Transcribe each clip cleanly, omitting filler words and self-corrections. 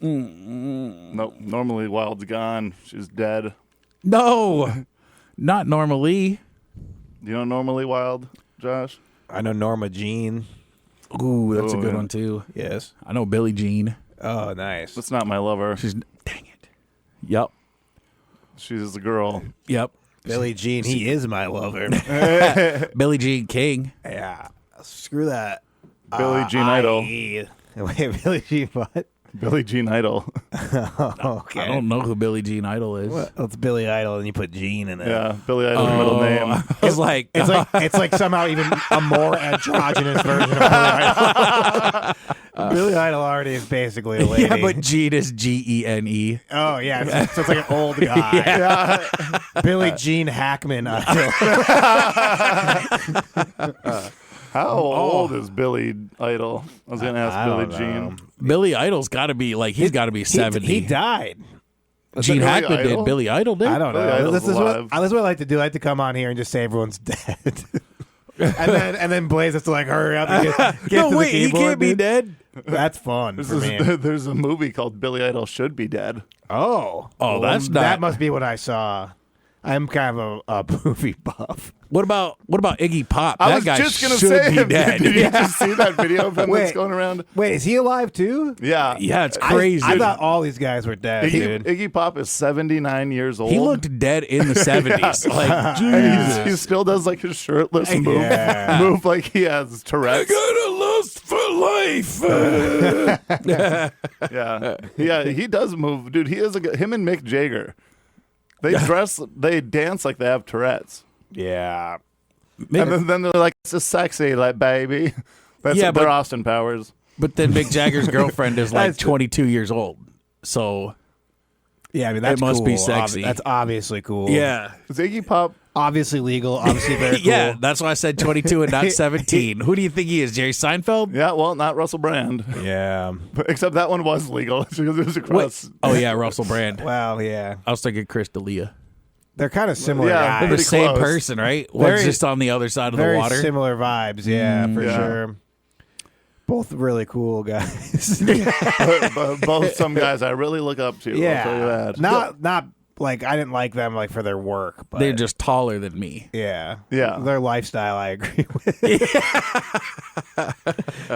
Nope. Normally Wild's gone. She's dead. No, not normally. You know Normally Wild, Josh? I know Norma Jean. Ooh, that's a good yeah. one too. Yes. I know Billie Jean. Oh, nice. That's not my lover. She's dang it. Yep. She's the girl. Yep. Billie Jean, he is my lover. Billie Jean King. Yeah. Screw that. Billie Jean Idol. Wait, Billie Jean what? Billie Jean Idol. Okay. I don't know who Billie Jean Idol is. Well, it's Billy Idol, and you put Jean in it. Yeah, Billie Idol's middle name. I was like, It's like somehow even a more androgynous version of Billy Idol. Billy Idol already is basically a lady. yeah, but Jean is Gene. Oh, yeah. So it's like an old guy. Yeah. Billy Jean Hackman Idol. How old is Billy Idol? I was going to ask I Billie don't Jean. know. Billy Idol's got to be like, he's got to be 70. He died. Gene Billy Hackman Idol? did. Billy Idol did. I don't Billy know. Idol's This is what alive. I like to do. I like to come on here and just say everyone's dead. and then Blaise has to like hurry up and get No, to wait, the he keyboard, can't be dude. dead. That's fun for me. There's a movie called Billy Idol Should Be Dead. Oh, that's not- That must be what I saw. I'm kind of a movie buff. What about Iggy Pop? I That was guy just going to should say, be dead. did you just see that video of him that's Wait. going around? Wait, is he alive too? Yeah. Yeah, it's crazy. I thought all these guys were dead, dude. Iggy Pop is 79 years old. he looked dead in the 70s. Like, And Jesus. he still does like his shirtless Yeah. move like he has Tourette's. got a lust for life. Yeah, he does move, dude. He is him and Mick Jagger. They dance like they have Tourette's, Yeah. and then they're like, "It's just sexy, like baby." That's Yeah, they're but- Austin Powers. But then Mick Jagger's girlfriend is like That's- 22 years old. So, Yeah, I mean, that's It must be cool. sexy. That's obviously cool. yeah. Is Iggy Pop? Obviously legal, obviously very cool. Yeah, that's why I said 22 and not 17. Who do you think he is, Jerry Seinfeld? Yeah, well, not Russell Brand, Yeah. but, except that one was legal because it was across. Oh, yeah, Russell Brand. Well, yeah. I was thinking Chris D'Elia. They're kind of similar Yeah, guys. They're the pretty same close. person, right? One's Very- just on the other side of the Very water. similar vibes, yeah, for Yeah. sure. Both really cool guys. but both some guys I really look up to. I'll tell you that. Not like I didn't like them like for their work, but They're just taller than me. yeah. Yeah. Their lifestyle I agree with.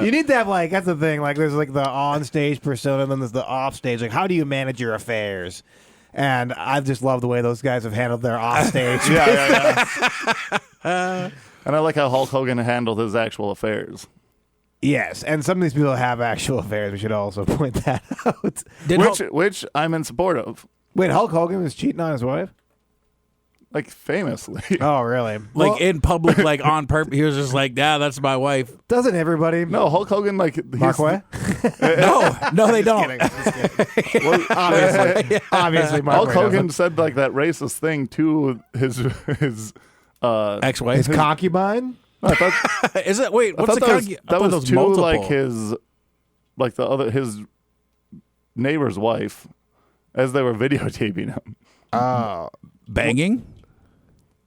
You need to have like that's the thing, like there's like the on stage persona and then there's the off stage. Like how do you manage your affairs? And I just love the way those guys have handled their off stage. Yeah. And I like how Hulk Hogan handled his actual affairs. Yes, and some of these people have actual affairs. We should also point that out. Did Which I'm in support of. Wait, Hulk Hogan was cheating on his wife? Like famously. Oh, really? like Well, in public, like on purpose, he was just like, "Yeah, that's my wife." doesn't everybody? No, Hulk Hogan Mark Way? No, they don't. Well, Obviously, Mark Hulk Way Hogan doesn't. said like that racist thing to his Ex-wife. His concubine? I thought, Is it? Wait, I what's thought the that was, concu- I that thought was it to multiple. like his neighbor's wife as they were videotaping him. Oh. banging.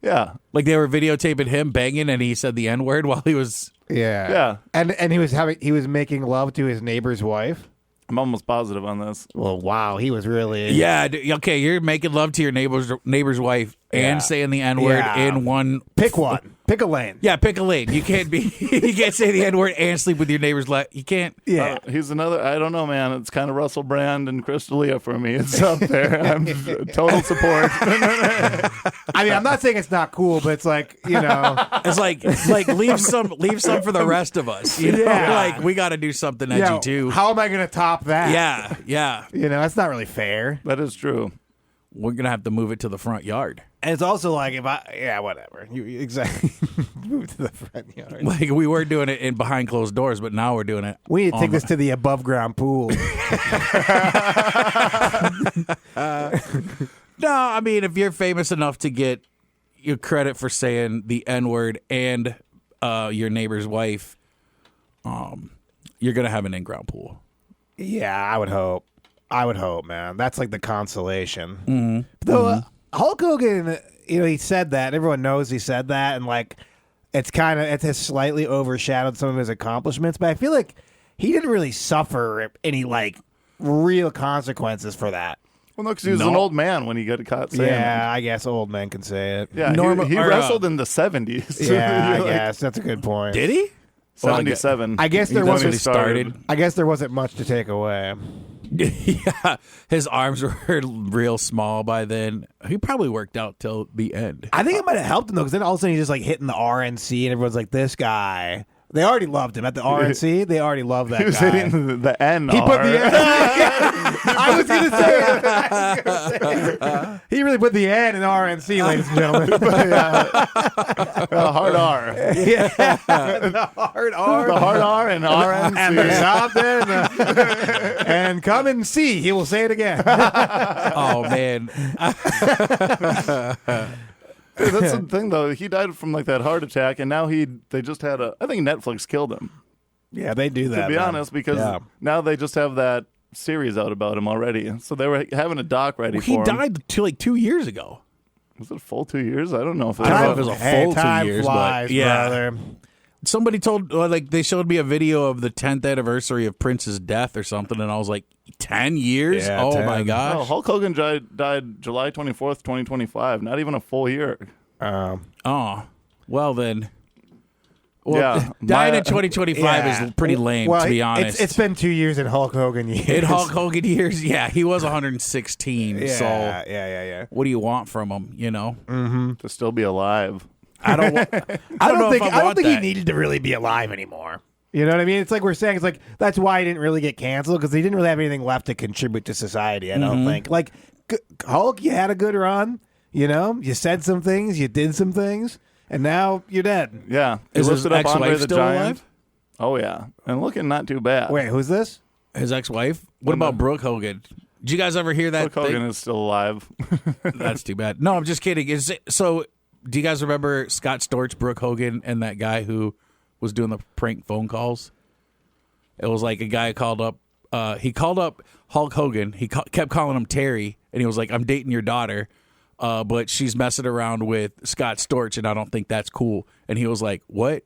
Yeah. Like they were videotaping him banging, and he said the N-word while he was. Yeah. Yeah. And he was making love to his neighbor's wife. I'm almost positive on this. Well, wow, he was really Yeah. Okay, you're making love to your neighbor's wife Yeah. and saying the N-word Yeah. in one. Pick one. Pick a lane. Yeah, pick a lane. You can't be. You can't say the N-word and sleep with your neighbor's You can't. Yeah. He's another, I don't know, man. It's kind of Russell Brand and Chris D'Elia for me. It's up there. I'm total support. I mean, I'm not saying it's not cool, but it's like, you know, It's like leave some for the rest of us. You know? Yeah. Like we got to do something edgy yeah, too. how am I going to top that? Yeah, yeah. You know, that's not really fair. That is true. We're gonna have to move it to the front yard. And it's also like whatever. You exactly move to the front yard. Like we were doing it in behind closed doors, but now we're doing it. We need to on take this the- to the above ground pool. No, I mean if you're famous enough to get your credit for saying the N-word and your neighbor's wife, you're gonna have an in-ground pool. Yeah, I would hope. Man. That's like the consolation. Though Hulk Hogan, he said that. Everyone knows he said that, and like it has slightly overshadowed some of his accomplishments. But I feel like he didn't really suffer any like real consequences for that. Well, no, because he was an old man when he got caught saying Yeah, I guess old men can say it. Yeah, he wrestled in the 70s. Yeah, I guess that's a good point. Did he? 77. I guess there That's when wasn't he started. I guess there wasn't much to take away. Yeah, his arms were real small by then. He probably worked out till the end. I think it might have helped him though, because then all of a sudden he's just like hitting the RNC, and everyone's like, "This guy." They already loved him at the RNC. They already loved that He was guy. hitting the N. He put the N. I was going to say it. He really put the N in RNC, ladies and gentlemen. hard R. Yeah, the hard R. The hard R and RNC. And the something. And come and see. He will say it again. Oh man. Dude, that's the thing, though. He died from like that heart attack, and now they just had I think Netflix killed him. Yeah, they do that. To be honest, because now they just have that series out about him already. So they were having a doc ready for him. He died 2 years ago. Was it a full 2 years? I don't know if it I don't know if was. it was a full 2 time years, flies, but yeah. brother. Somebody they showed me a video of the 10th anniversary of Prince's death or something, and I was like, 10 years? Yeah, oh 10. my gosh. No, Hulk Hogan died July 24th, 2025. Not even a full year. Oh, well then. Well, Yeah, dying in 2025 Yeah. is pretty lame, Well, to be honest. It's been 2 years in Hulk Hogan years. in Hulk Hogan years, yeah, he was 116. Yeah, So yeah. what do you want from him? You know, To still be alive. I don't. I don't know if I don't think he that. needed to really be alive anymore. You know what I mean? It's like we're saying. It's like that's why he didn't really get canceled, because he didn't really have anything left to contribute to society. I don't think. Like Hulk, you had a good run. You know, you said some things, you did some things, and now you're dead. Yeah. He Is his lifted up Andre ex-wife the still Giant. alive? Oh, yeah. And looking not too bad. Wait, who's this? His ex-wife. What about Brooke Hogan? Did you guys ever hear that? Hulk Hogan is still alive. That's too bad. No, I'm just kidding. So? Do you guys remember Scott Storch, Brooke Hogan, and that guy who was doing the prank phone calls? It was like a guy called up. He called up Hulk Hogan. He kept calling him Terry, and he was like, "I'm dating your daughter, but she's messing around with Scott Storch, and I don't think that's cool." And he was like, "What?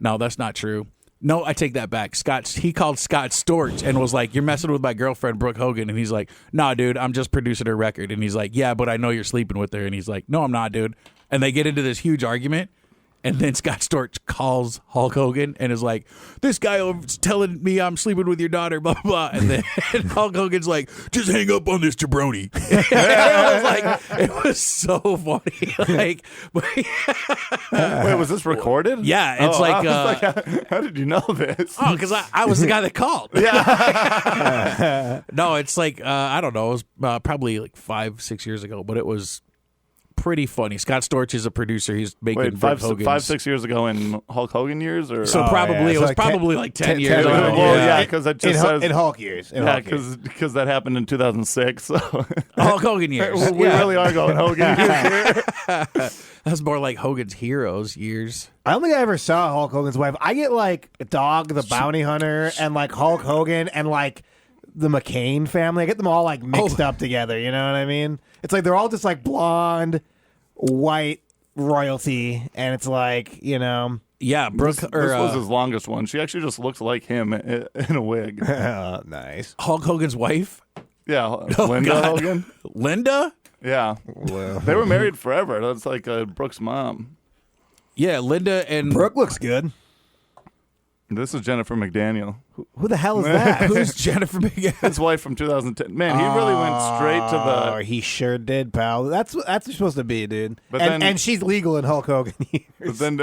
No, that's not true." No, I take that back. He called Scott Storch and was like, "You're messing with my girlfriend, Brooke Hogan." And he's like, "Nah, dude, I'm just producing her record." And he's like, "Yeah, but I know you're sleeping with her." And he's like, "No, I'm not, dude." And they get into this huge argument. And then Scott Storch calls Hulk Hogan and is like, "This guy is telling me I'm sleeping with your daughter, blah, blah, blah." And then Hulk Hogan's like, "Just hang up on this jabroni." It was so funny. Like, Wait, was this recorded? yeah, it's I was like, how did you know this? oh, because I was the guy that called. Yeah. No, it's like, I don't know. It was probably like 5-6 years ago, but it was pretty funny. Scott Storch is a producer. He's making Wait, Brooke Hogan's. 5-6 years ago in Hulk Hogan years? Or? So probably, yeah. it was like probably 10 like 10 10 years ago. Well, yeah, because it just says... in Hulk years. Yeah, because that happened in 2006. So Hulk Hogan years. we really are going Hogan years here. That's more like Hogan's Heroes years. I don't think I ever saw Hulk Hogan's wife. I get like Dog the Bounty Hunter and like Hulk Hogan and like the McCain family. I get them all like mixed up together. You know what I mean? It's like they're all just like blonde, white royalty, and it's like, you know. Yeah, Brooke This was his longest one. She actually just looks like him in a wig. Nice. Hulk Hogan's wife, Yeah, Linda God. Hogan. Linda. Yeah, they were married forever. That's like Brooke's mom. Yeah, Linda and Brooke looks good. This is Jennifer McDaniel, Who the hell is that? who's Jennifer McGann? his wife from 2010. Man, he really went straight to Oh, the. he sure did, pal. That's what you're supposed to be, dude. But and, then- and she's legal in Hulk Hogan But years. then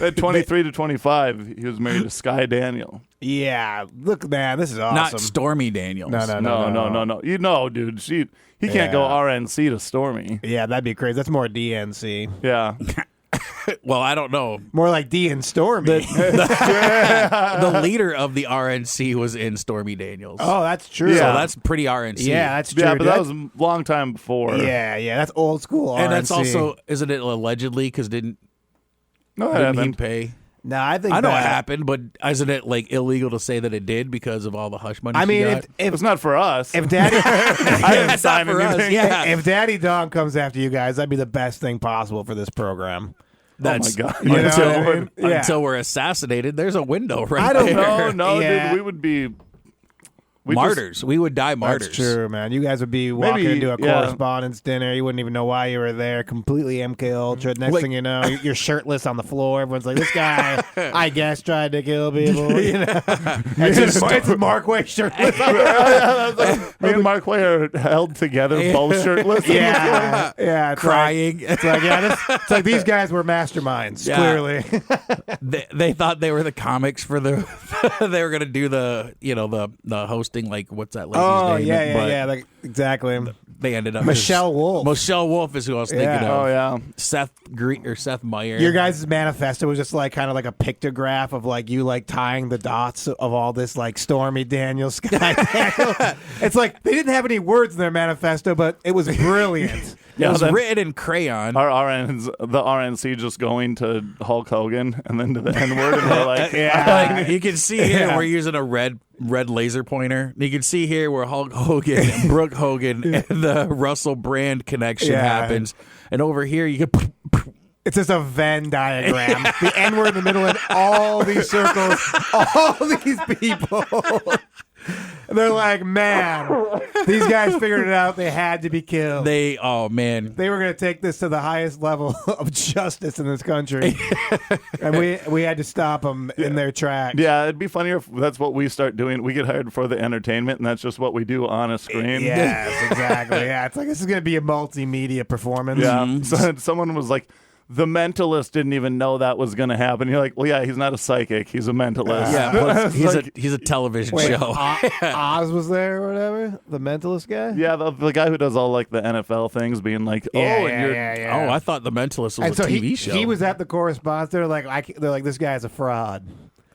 at 23 to 25, he was married to Sky Daniel. Yeah, look, man, this is awesome. Not Stormy Daniels. No. You know, dude, he can't go RNC to Stormy. Yeah, that'd be crazy. That's more DNC. Yeah. Well, I don't know. More like D and Stormy. The leader of the RNC was in Stormy Daniels. Oh, that's true. So Yeah. that's pretty RNC. Yeah, that's true. Yeah, but dude. that was a long time before. Yeah, that's old school. and that's RNC. also, isn't it allegedly? Because didn't No, that he happened. pay? No, I think I know that, it happened, but isn't it like illegal to say that it did because of all the hush money? I she mean, got? It's not for us. if Daddy I didn't It's sign not for us, anything. yeah. if Daddy Dom comes after you guys, that'd be the best thing possible for this program. That's oh my God. You know until, what I mean? Yeah. until we're assassinated. There's a window right I don't there. know. No, Yeah. dude, we would be. martyrs. We would die martyrs. That's true, man. You guys would be walking into a correspondence dinner. You wouldn't even know why you were there. Completely MK Ultra. Next thing you know, you're shirtless on the floor. Everyone's like, this guy, I guess, tried to kill people. It's Mark Way shirtless. Me and Mark Way are held together, both shirtless. Yeah. It's Crying. It's it's like these guys were masterminds, clearly. They thought they were the comics for the. They were gonna do the the hosting, like, what's that lady's name? Yeah, exactly. They ended up Michelle Wolf. Michelle Wolf is who I was thinking of. Oh yeah, Seth Meyer. Your guys' manifesto was just like kind of like a pictograph of like you like tying the dots of all this like Stormy Daniels, Sky Daniel. It's like they didn't have any words in their manifesto, but it was brilliant. It was written in crayon. Our the RNC just going to Hulk Hogan and then to the N word, and we're like, like, you can see here we're using a red laser pointer. You can see here where Hulk Hogan and Brooke Hogan and the Russell Brand connection happens, and over here you can. It's just a Venn diagram. The N word in the middle, and all these circles, all these people. And they're like, man, these guys figured it out. They had to be killed. Oh man, they were going to take this to the highest level of justice in this country, and we had to stop them in their tracks. Yeah, it'd be funnier if that's what we start doing. We get hired for the entertainment, and that's just what we do on a screen. Yes, exactly. Yeah, it's like this is going to be a multimedia performance. Yeah. So someone was like, the mentalist didn't even know that was going to happen. You're like, well, yeah, he's not a psychic. He's a mentalist. Yeah, he's a television show. Oz was there or whatever? The mentalist guy? Yeah, the guy who does all like the NFL things, being like, Oh, I thought the mentalist was a TV show. He was at the correspondence. They're like, this guy's a fraud.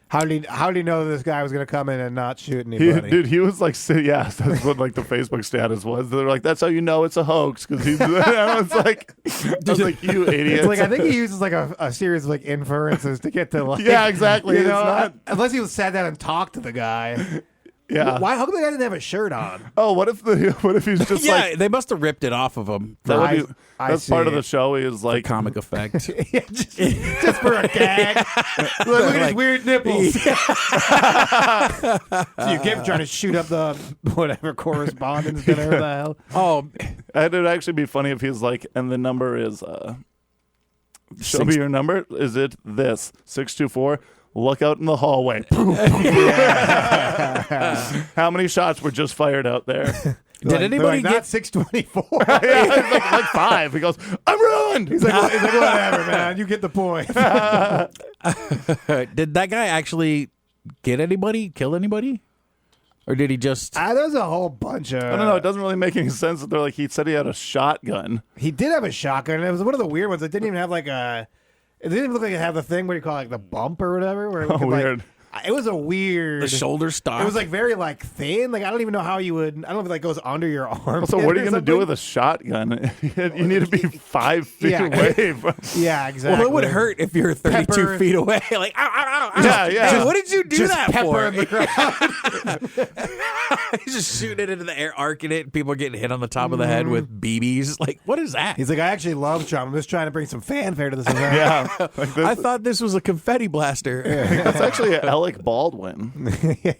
How did he know that this guy was going to come in and not shoot anybody? He was like, that's what like the Facebook status was. They're like, that's how you know it's a hoax, because he's. I was like, you idiot. It's like, I think he uses like a series of like inferences to get to like. Yeah, exactly. You know, unless he sat down and talked to the guy. Yeah. Why? How come the guy didn't have a shirt on? Oh, what if he's just like? They must have ripped it off of him. That's part of the show. Is like comic effect. Yeah, just for a gag. Look at his weird nipples. So you kept trying to shoot up the whatever correspondence dinner. The hell. Oh, it'd actually be funny if he's like, and the number is. Show me your number. Is it this 624? Look out in the hallway. How many shots were just fired out there? Did anybody get 624? Yeah, like 5. He goes, I'm ruined. He's like, whatever, man. You get the point. Did that guy actually kill anybody? Or did he just... There's a whole bunch of... I don't know. It doesn't really make any sense that they're like, he said he had a shotgun. He did have a shotgun. It was one of the weird ones. It didn't even have like a... It didn't even look like it had the thing, what do you call it, like the bump or whatever? Where it weird. It was a weird... The shoulder stock. It was like very like thin. Like I don't even know how you would... I don't know if it like goes under your arm. So what are you going to do with a shotgun? You need to be 5 feet away. Yeah, exactly. Well, it would hurt if you're 32 feet away. Like, ow, ow, ow. Yeah. Dude, what did you do just that for? In the crowd. He's just shooting it into the air, arcing it, and people are getting hit on the top of the head with BBs. Like, what is that? He's like, I actually love Trump. I'm just trying to bring some fanfare to this event. Yeah. Like I thought this was a confetti blaster. That's actually Alec Baldwin. Yeah.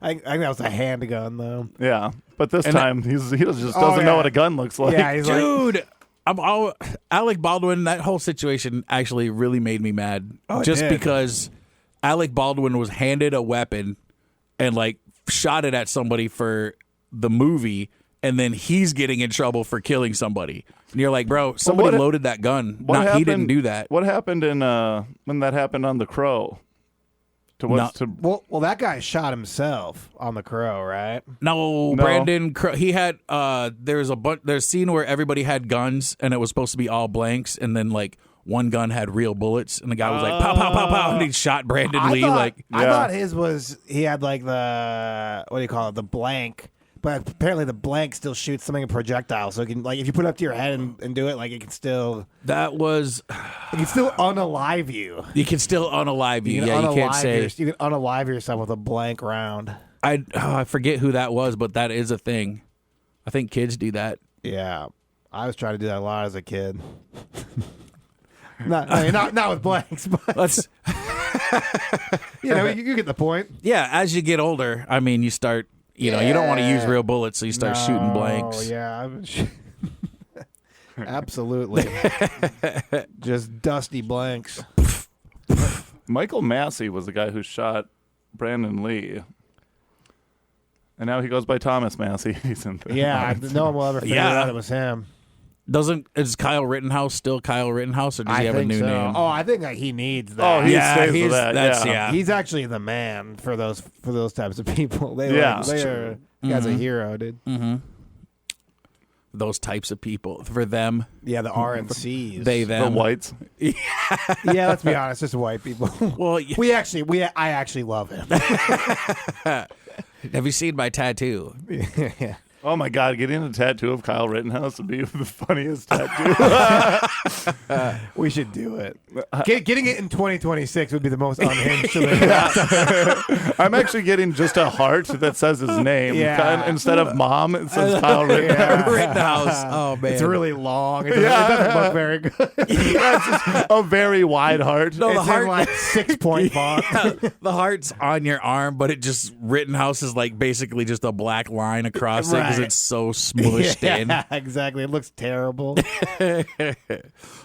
I think that was a handgun, though. Yeah. But this time, he just doesn't know what a gun looks like. Yeah, he's dude. Alec Baldwin, that whole situation actually really made me mad. Because Alec Baldwin was handed a weapon and like shot it at somebody for the movie, and then he's getting in trouble for killing somebody. And you're like, bro, somebody loaded that gun. He didn't do that. What happened in when that happened on The Crow? Well, that guy shot himself on The Crow, right? No. Brandon Crow. He had there's a scene where everybody had guns and it was supposed to be all blanks, and then like one gun had real bullets, and the guy was like pow pow pow pow, and he shot Brandon Lee. I thought his was he had like the what do you call it, the blank. But apparently the blank still shoots something a projectile, so it can like if you put it up to your head and do it, like it can still. That was. It can still unalive you. You can still unalive you. You can't say. You can unalive yourself with a blank round. I forget who that was, but that is a thing. I think kids do that. Yeah, I was trying to do that a lot as a kid. not with blanks, but let's. You get the point. Yeah, as you get older, I mean, you start. You know, you don't want to use real bullets, so you start shooting blanks. Oh yeah, absolutely. Just dusty blanks. Michael Massey was the guy who shot Brandon Lee. And now he goes by Thomas Massey. He's in No one will ever figure out it was him. Is Kyle Rittenhouse still Kyle Rittenhouse, or does he have a new name? Oh, I think he needs that. Oh, he stays with that. Yeah. He's actually the man for those types of people. He guy's a hero, dude. Mm-hmm. Those types of people for them. Yeah, the RNCs. They them. The whites. Yeah, let's be honest, just white people. Well, I actually love him. Have you seen my tattoo? Yeah. Oh my God, getting a tattoo of Kyle Rittenhouse would be the funniest tattoo. We should do it. Getting it in 2026 would be the most unhinged thing. I'm actually getting just a heart that says his name. Yeah. Instead of mom, it says Kyle Rittenhouse. Rittenhouse. Oh man, It's really long. It doesn't look very good. That's just a very wide heart. No, It's the heart, in like 6-point font. Yeah, the heart's on your arm, but it just Rittenhouse is like basically just a black line across it because it's so smushed in. Yeah, exactly. It looks terrible.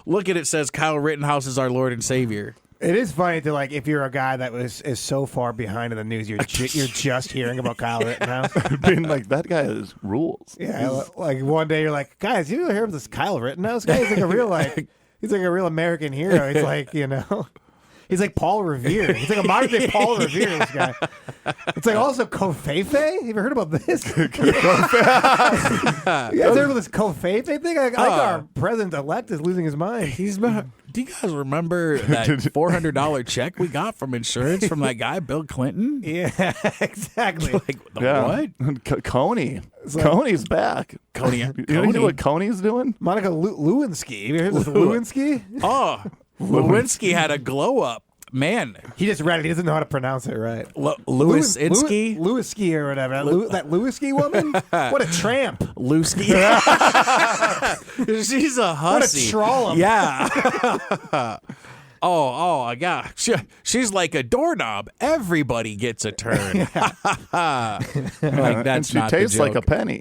Look at it, says Kyle Rittenhouse is our Lord and Savior. It is funny to like if you're a guy that is so far behind in the news, you're just hearing about Kyle Rittenhouse. Being like, that guy has rules. Yeah, like one day you're like, guys, you ever hear of this Kyle Rittenhouse guy? He's like a real he's like a real American hero. It's like, you know, he's like Paul Revere. He's like a modern day Paul Revere. This guy. It's like also Kofefe. Have you ever heard about this? You guys heard about this Kofefe thing? Like our president elect is losing his mind. Do you guys remember that $400 check we got from insurance from that guy, Bill Clinton? Yeah, exactly. What? Coney. Coney's back. Coney. You know what Coney's doing? Monica Lewinsky. Have you heard of this Lewinsky? Oh, Lewinsky had a glow up. Man, He just read it. He doesn't know how to pronounce it right. Lewinsky? Lewinsky or whatever. That Lewinsky woman? What a tramp. Lewinsky. She's a hussy. What a trollop. Yeah. Oh, yeah. She's like a doorknob. Everybody gets a turn. Like, that's And she not the tastes like a joke. penny.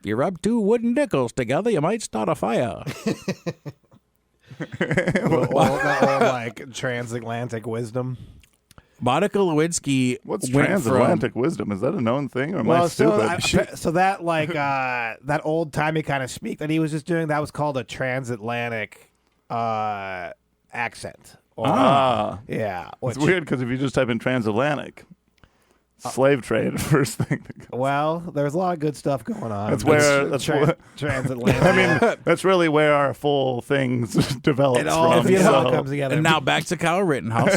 If you rub two wooden nickels together, you might start a fire. That old like transatlantic wisdom. Monica Lewinsky What's went transatlantic wisdom? Is that a known thing, or am I stupid? So that like that old timey kind of speak that he was just doing, that was called a transatlantic accent. Yeah, It's weird because if you just type in transatlantic, slave trade, first thing. Well, there's a lot of good stuff going on. That's where transatlantic. I mean, that's really where our full things developed It all, from. it all so- comes together. And now back to Kyle Rittenhouse.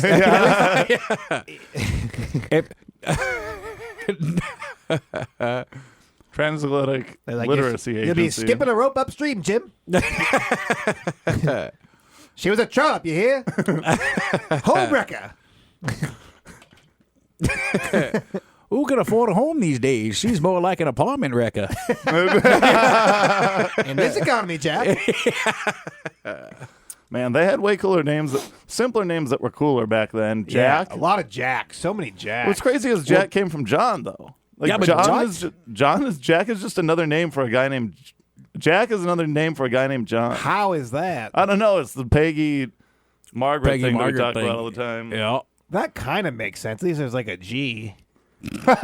Transatlantic They're like, Literacy You'll Agency. be skipping a rope upstream, Jim. She was a trollop, you hear? Homewrecker. Who can afford a home these days? She's more like an apartment wrecker. In this economy, Jack. Man, they had way cooler names, simpler names that were cooler back then. Jack. Yeah, a lot of Jacks. So many Jacks. What's crazy is Jack came from John, though. Like Yeah, but Jack is just another name for a guy named Jack is another name for a guy named John. How is that? I don't know. It's the Peggy Margaret thing that we talk thing. about all the time. Yeah. That kind of makes sense. At least there's like a G. Well,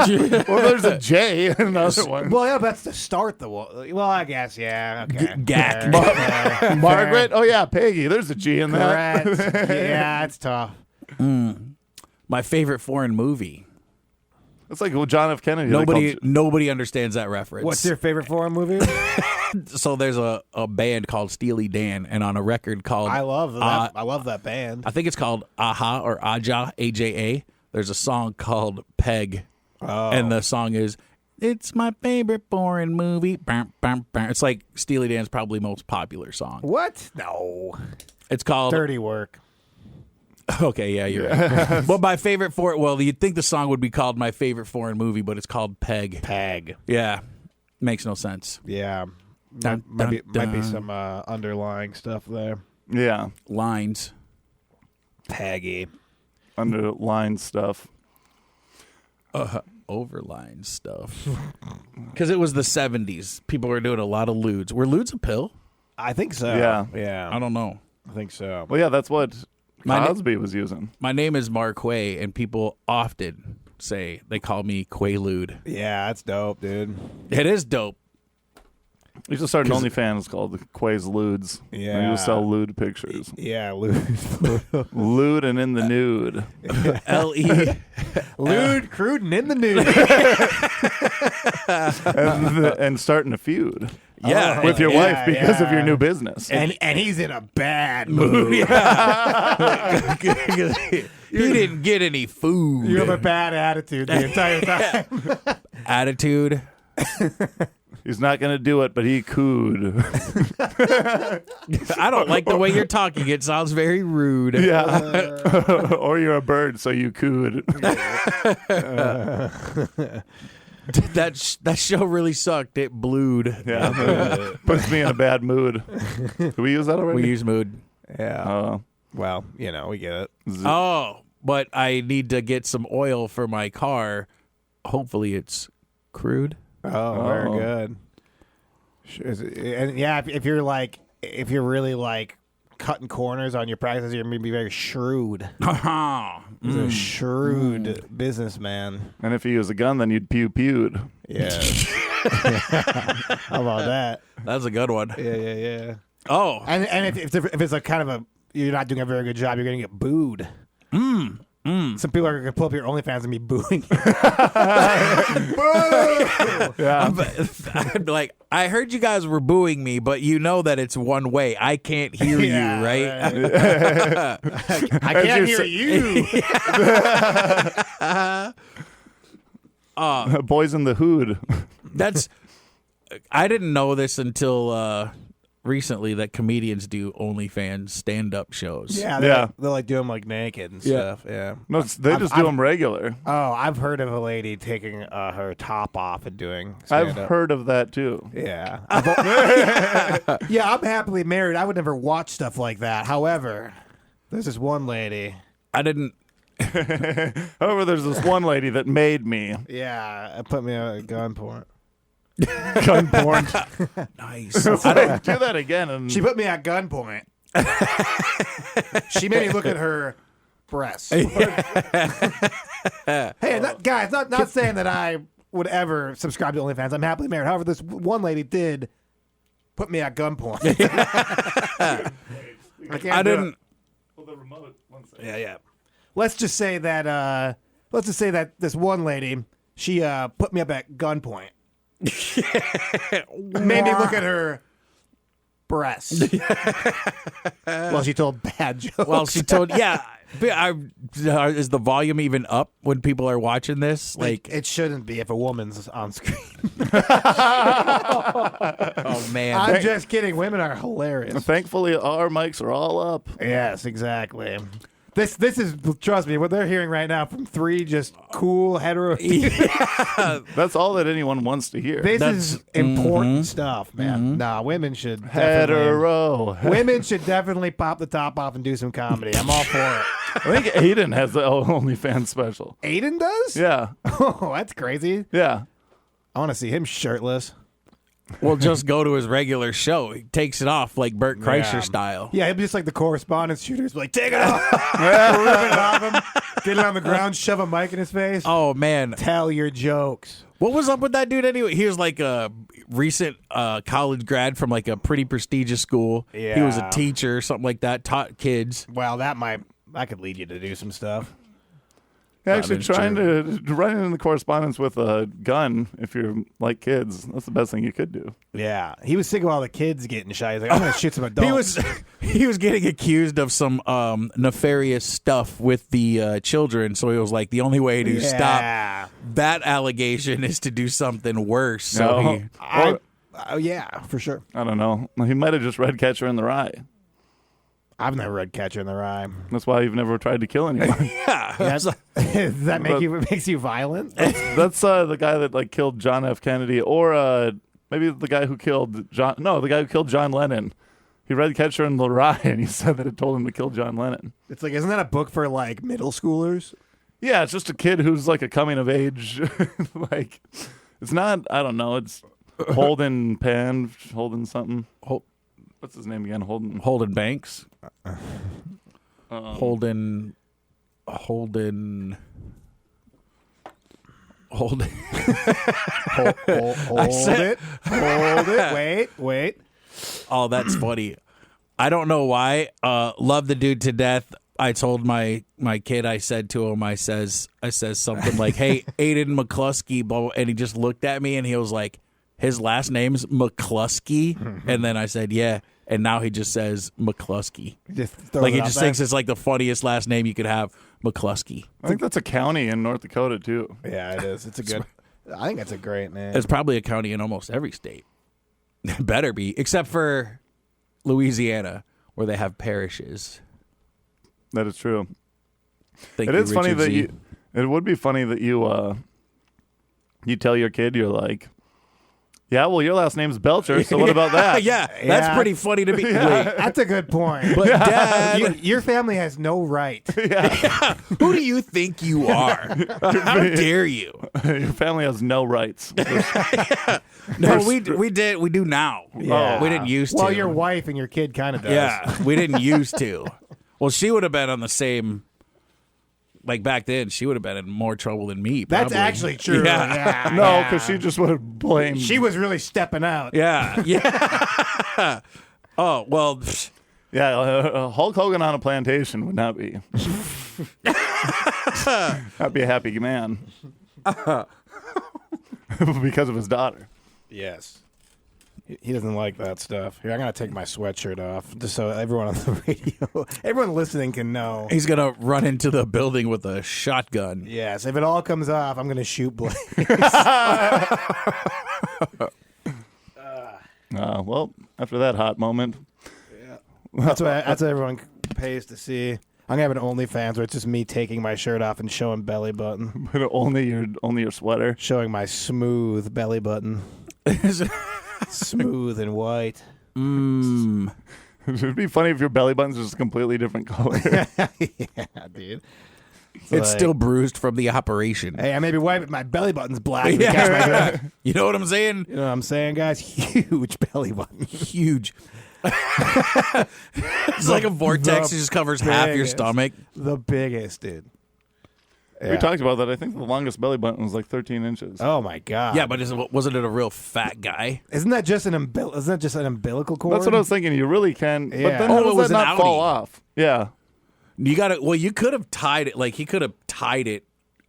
there's a J in another one. Well, yeah, but that's to start the Well, I guess, yeah. Okay. Gack. Fair. Margaret? Oh, yeah, Peggy. There's a G in that. Correct. Yeah, it's tough. My favorite foreign movie. It's like John F. Kennedy. Nobody understands that reference. What's your favorite foreign movie? So there's a band called Steely Dan, and on a record called I love that. I love that band. I think it's called Aha or Aja, AJA. There's a song called Peg. And the song is, "It's my favorite foreign movie." Bam, bam, bam. It's like Steely Dan's probably most popular song. What? No. It's called Dirty work. Okay, yeah, you're right. But my favorite you'd think the song would be called My Favorite Foreign Movie, but it's called Peg. Peg. Yeah. Makes no sense. Yeah. Dun, might be dun. some underlying stuff there. Yeah. lines. Peggy. Underline stuff. Overline stuff. Because it was the 70s. People were doing a lot of lewds. Were lewds a pill? I think so. Yeah. Yeah. I don't know. I think so. Well, yeah, that's what My Cosby was using. My name is Marquay, and people often say they call me Quaalude. Yeah, that's dope, dude. It is dope. You should start an OnlyFans called Quay's Ludes. Yeah. And you sell lewd pictures. Yeah, lewd. Lewd and in the nude. L-E. Lewd, crude, and in the nude. and starting a feud. Yeah. With your wife because of yeah. your new business. And he's in a bad mood. He didn't get any food. You have a bad attitude the entire time. Attitude. He's not going to do it, but he could. I don't like the way you're talking. It sounds very rude. Yeah. Or you're a bird, so you could. That show really sucked. It blued. Yeah. Puts me in a bad mood. Did we use that already? We use mood. Yeah. Well, we get it. Oh, but I need to get some oil for my car. Hopefully it's crude. Oh, very good. And yeah, if you're really like cutting corners on your practice, you're going to be very shrewd. He's a shrewd businessman. And if you use a gun, then you'd pewed. Yeah. How about that? That's a good one. Yeah. Oh. And if it's a kind of you're not doing a very good job, you're going to get booed. Some people are going to pull up your OnlyFans and be booing. Boo! Yeah. I'm like, I heard you guys were booing me, but you know that it's one way. I can't hear you, right? I can't hear you. Boys in the Hood. I didn't know this until recently that comedians do OnlyFans stand-up shows. Yeah, they like do them like naked and stuff. Yeah. No, they just do them regular. Oh, I've heard of a lady taking her top off and doing I've stand-up. heard of that too. Yeah. Yeah, I'm happily married. I would never watch stuff like that. However, there's this one lady. I didn't. However, there's this one lady that made me. Yeah, it put me at gunpoint. Gun porn. Nice. Do that again. And She put me at gunpoint. She made me look at her breasts. Hey, guys, not saying that I would ever subscribe to OnlyFans. I'm happily married. However, this one lady did put me at gunpoint. I didn't. Well, the remote. One second. Yeah. Let's just say that this one lady, she put me up at gunpoint. Made me look at her breasts. Well, she told bad jokes. Well, she told. Yeah. Is the volume even up when people are watching this? Like it shouldn't be if a woman's on screen. oh man. I'm just kidding. Women are hilarious. Thankfully, our mics are all up. Yes, exactly. This is, trust me, what they're hearing right now from three just cool hetero. That's all that anyone wants to hear. This is important stuff, man. Nah, women should Hetero. Women should definitely pop the top off and do some comedy. I'm all for it. I think Aiden has the OnlyFans special. Aiden does? Yeah. Oh, that's crazy. Yeah. I want to see him shirtless. We'll just go to his regular show. He takes it off like Bert Kreischer Yeah. style. Yeah, he'll be just like the correspondence shooters. Like, take it off. Rip it off him. Get it on the ground, shove a mic in his face. Oh man. Tell your jokes. What was up with that dude anyway? He was like a recent college grad from like a pretty prestigious school. Yeah. He was a teacher or something like that, taught kids. Well, that could lead you to do some stuff. Actually, that's trying to run in the correspondence with a gun if you're like kids, that's the best thing you could do. Yeah. He was sick of all the kids getting shot. He's like, I'm going to shoot some adults. He was getting accused of some nefarious stuff with the children, so he was like, the only way to stop that allegation is to do something worse. So yeah, for sure. I don't know. He might have just read Catcher in the Rye. I've never read Catcher in the Rye. That's why you've never tried to kill anyone. Does that makes you violent? That's the guy that like killed John F. Kennedy, or maybe the guy who killed John. No, the guy who killed John Lennon. he read Catcher in the Rye, and he said that it told him to kill John Lennon. It's like, isn't that a book for like middle schoolers? Yeah, it's just a kid who's like a coming of age. Like, it's not. I don't know. It's Holden something. What's his name again? Holden Banks. Holden. Hold it. Wait. Oh, that's funny. I don't know why. Love the dude to death. I told my kid, I said to him, I says something like, "Hey, Aiden McCluskey," and he just looked at me and he was like, "His last name's McCluskey," and then I said, "Yeah," and now he just says McCluskey. He just thinks it's like the funniest last name you could have, McCluskey. I think that's a county in North Dakota too. Yeah, it is. It's a good. I think that's a great name. It's probably a county in almost every state. It better be, except for Louisiana, where they have parishes. That is true. Thank it you, is funny Richard that Z. it would be funny that you tell your kid, you're like, yeah, well, your last name's Belcher, so what about that? Yeah, that's pretty funny to me. Wait, That's a good point. but Dad, Your family has no right. who do you think you are? How dare you? Your family has no rights. No, we do now. Yeah. We didn't used to. Well, your wife and your kid kind of does. Yeah, we didn't used to. Well, she would have been on the same. Like back then, she would have been in more trouble than me. That's probably. actually true. Yeah. No, because she just would have blamed. She was really stepping out. Yeah. Oh well. Yeah, Hulk Hogan on a plantation would not be. Not be a happy man. Because of his daughter. Yes. He doesn't like that stuff. Here, I'm going to take my sweatshirt off just so everyone on the radio, everyone listening can know. He's gonna run into the building with a shotgun. Yes, if it all comes off, I'm going to shoot Blaise. Well, after that hot moment. That's what everyone pays to see. I'm going to have an OnlyFans where it's just me taking my shirt off and showing belly button. But only your sweater. Showing my smooth belly button. Smooth and white. It would be funny if your belly button's just a completely different color. Yeah, dude. It's still bruised from the operation. Hey, I may be white, but my belly button's black. Yeah. You know what I'm saying? You know what I'm saying, guys? Huge belly button. Huge. It's like a vortex. It just covers half your stomach. The biggest, dude. We talked about that. I think the longest belly button was like 13 inches. Oh my god. Yeah, but wasn't it a real fat guy? Isn't that just an umbilical cord? That's what I was thinking. You really can. Yeah. But then how does that not fall off? Yeah. You got to. Well, you could have tied it. Like he could have tied it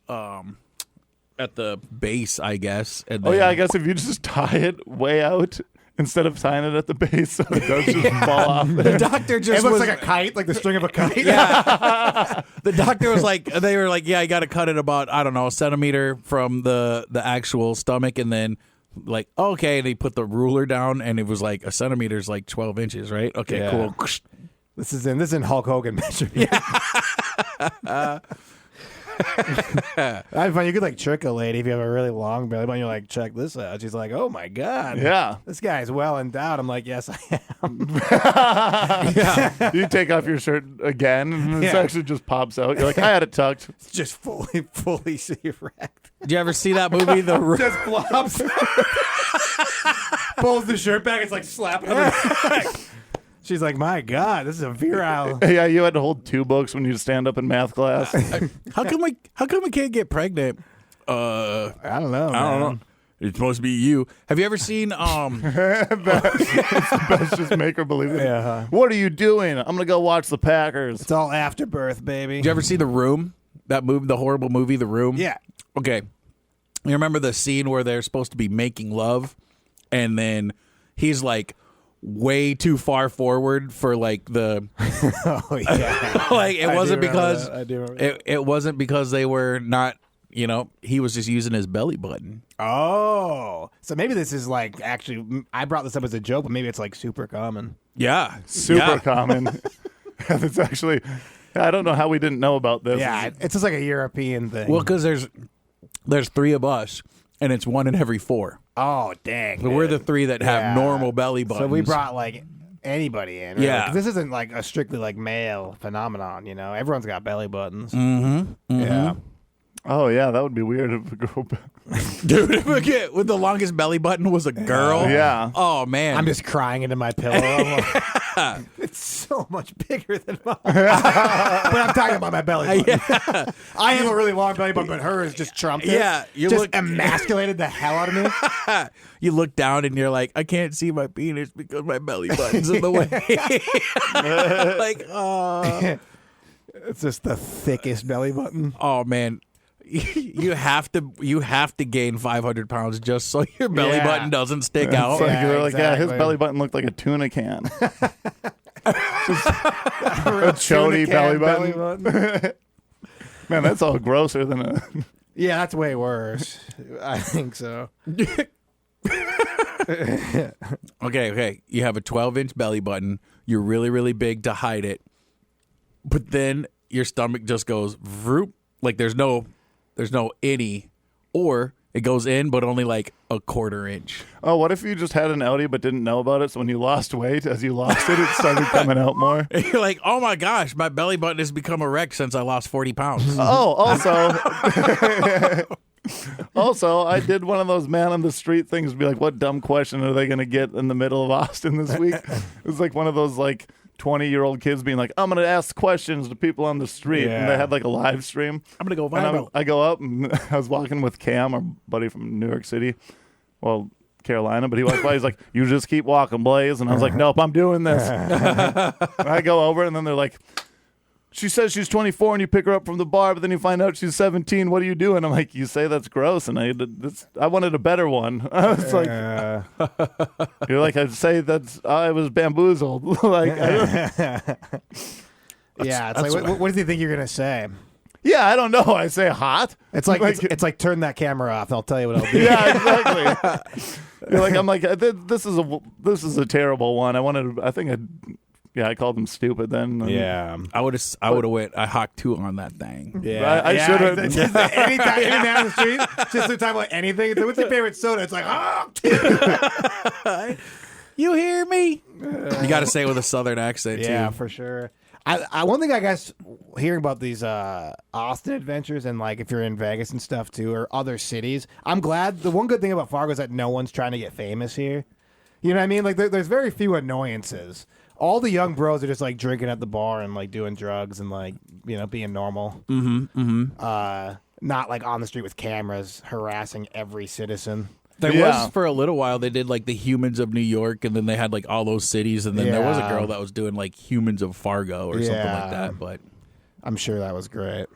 at the base, I guess. And then, I guess if you just tie it way out instead of tying it at the base, so it does just fall off. the doctor just It looks was, like a kite, like the string of a kite. Yeah. The doctor was like, they were like, yeah, you got to cut it about, I don't know, a centimeter from the actual stomach, and then like, okay, and he put the ruler down, and it was like a centimeter is like 12 inches, right? Okay, Yeah. cool. This is in Hulk Hogan measurement. Yeah. I find you could like trick a lady if you have a really long belly button. You're like, check this out. She's like, oh my god, Yeah. this guy's well endowed. I'm like, yes, I am. Yeah. You take off your shirt again, and it Yeah. actually just pops out. You're like, I had it tucked. It's just fully erect. Did you ever see that movie, Just flops. Pulls the shirt back. It's like slapping on the back. She's like, my god, this is a virile. Yeah, you had to hold 2 books when you stand up in math class. How come I can't get pregnant? I don't know. I don't know. It's supposed to be you. Have you ever seen That's just make her believe it. Yeah. What are you doing? I'm gonna go watch the Packers. It's all afterbirth, baby. Did you ever see The Room? That movie, the horrible movie, The Room? Yeah. Okay. You remember the scene where they're supposed to be making love, and then he's like way too far forward for like the Oh yeah. like it wasn't because I do remember that. it wasn't because they were not, you know, he was just using his belly button. Oh, so maybe this is like actually. I brought this up as a joke, but maybe it's like super common. Yeah. Super common. It's actually. I don't know how we didn't know about this. Yeah, it's just like a European thing. Well, because there's 3 of us, and it's 1 in every 4. oh dang, So we're the dude. 3 that have Yeah. normal belly buttons. So we brought like anybody in. Really. Yeah. 'Cause this isn't like a strictly like male phenomenon. You know, everyone's got belly buttons. Mm-hmm. Oh yeah, that would be weird if a girl. Dude, if a kid with the longest belly button was a girl. Yeah. Oh man. I'm just crying into my pillow. I'm like, it's so much bigger than mine. But I'm talking about my belly button. I have a really long belly button, but hers just trumped it. Yeah, you just look- emasculated the hell out of me. You look down and you're like, I can't see my penis because my belly button's in the way. Like, It's just the thickest belly button. oh man. You have to gain 500 pounds just so your belly Yeah. button doesn't stick out. It's like, Yeah, they're like, yeah, his exactly. belly button looked like a tuna can. Just a chody belly button. Man, that's all grosser than a. Yeah, that's way worse. I think so. Okay. You have a 12-inch belly button. You're really, really big to hide it. But then your stomach just goes vroop. Like there's no innie. Or it goes in, but only like a quarter inch. Oh, what if you just had an outie but didn't know about it? So when you lost weight, as you lost it, it started coming out more. And you're like, oh my gosh, my belly button has become erect since I lost 40 pounds. Oh, also, I did one of those man on the street things. Be like, what dumb question are they going to get in the middle of Austin this week? It was like one of those like 20-year-old kids being like, I'm going to ask questions to people on the street. And they Yeah. had like a live stream. I'm going to go And viral. I go up and I was walking with Cam, our buddy from New York City. Well, Carolina, but he walked by. He's like, you just keep walking, Blaise. And I was like, nope, I'm doing this. And I go over and then they're like, she says she's 24 and you pick her up from the bar, but then you find out she's 17. What are you doing? I'm like, you say that's gross. And I wanted a better one. I was like, you're like, I'd say I was bamboozled. Like, Yeah, it's like, what do you think you're gonna say? yeah, I don't know. I say hot. It's like it's like turn that camera off, and I'll tell you what I'll do. Yeah, exactly. You're like, I'm like, this is a terrible one. I called him stupid then. Yeah. I would have went I hawk 2 on that thing. Yeah, I should have. Anytime, any man on the street, just to talk about anything. What's your favorite soda? It's like, You hear me? You got to say it with a southern accent yeah, too. for sure. I one thing I guess hearing about these Austin adventures and like if you're in Vegas and stuff too or other cities, I'm glad. The one good thing about Fargo is that no one's trying to get famous here. You know what I mean? Like there's very few annoyances. All the young bros are just like drinking at the bar and like doing drugs and like being normal. Not like on the street with cameras harassing every citizen. There Yeah. was for a little while they did like the Humans of New York, and then they had like all those cities, and then there was a Yeah. girl that was doing like Humans of Fargo or something Yeah. like that. But I'm sure that was great.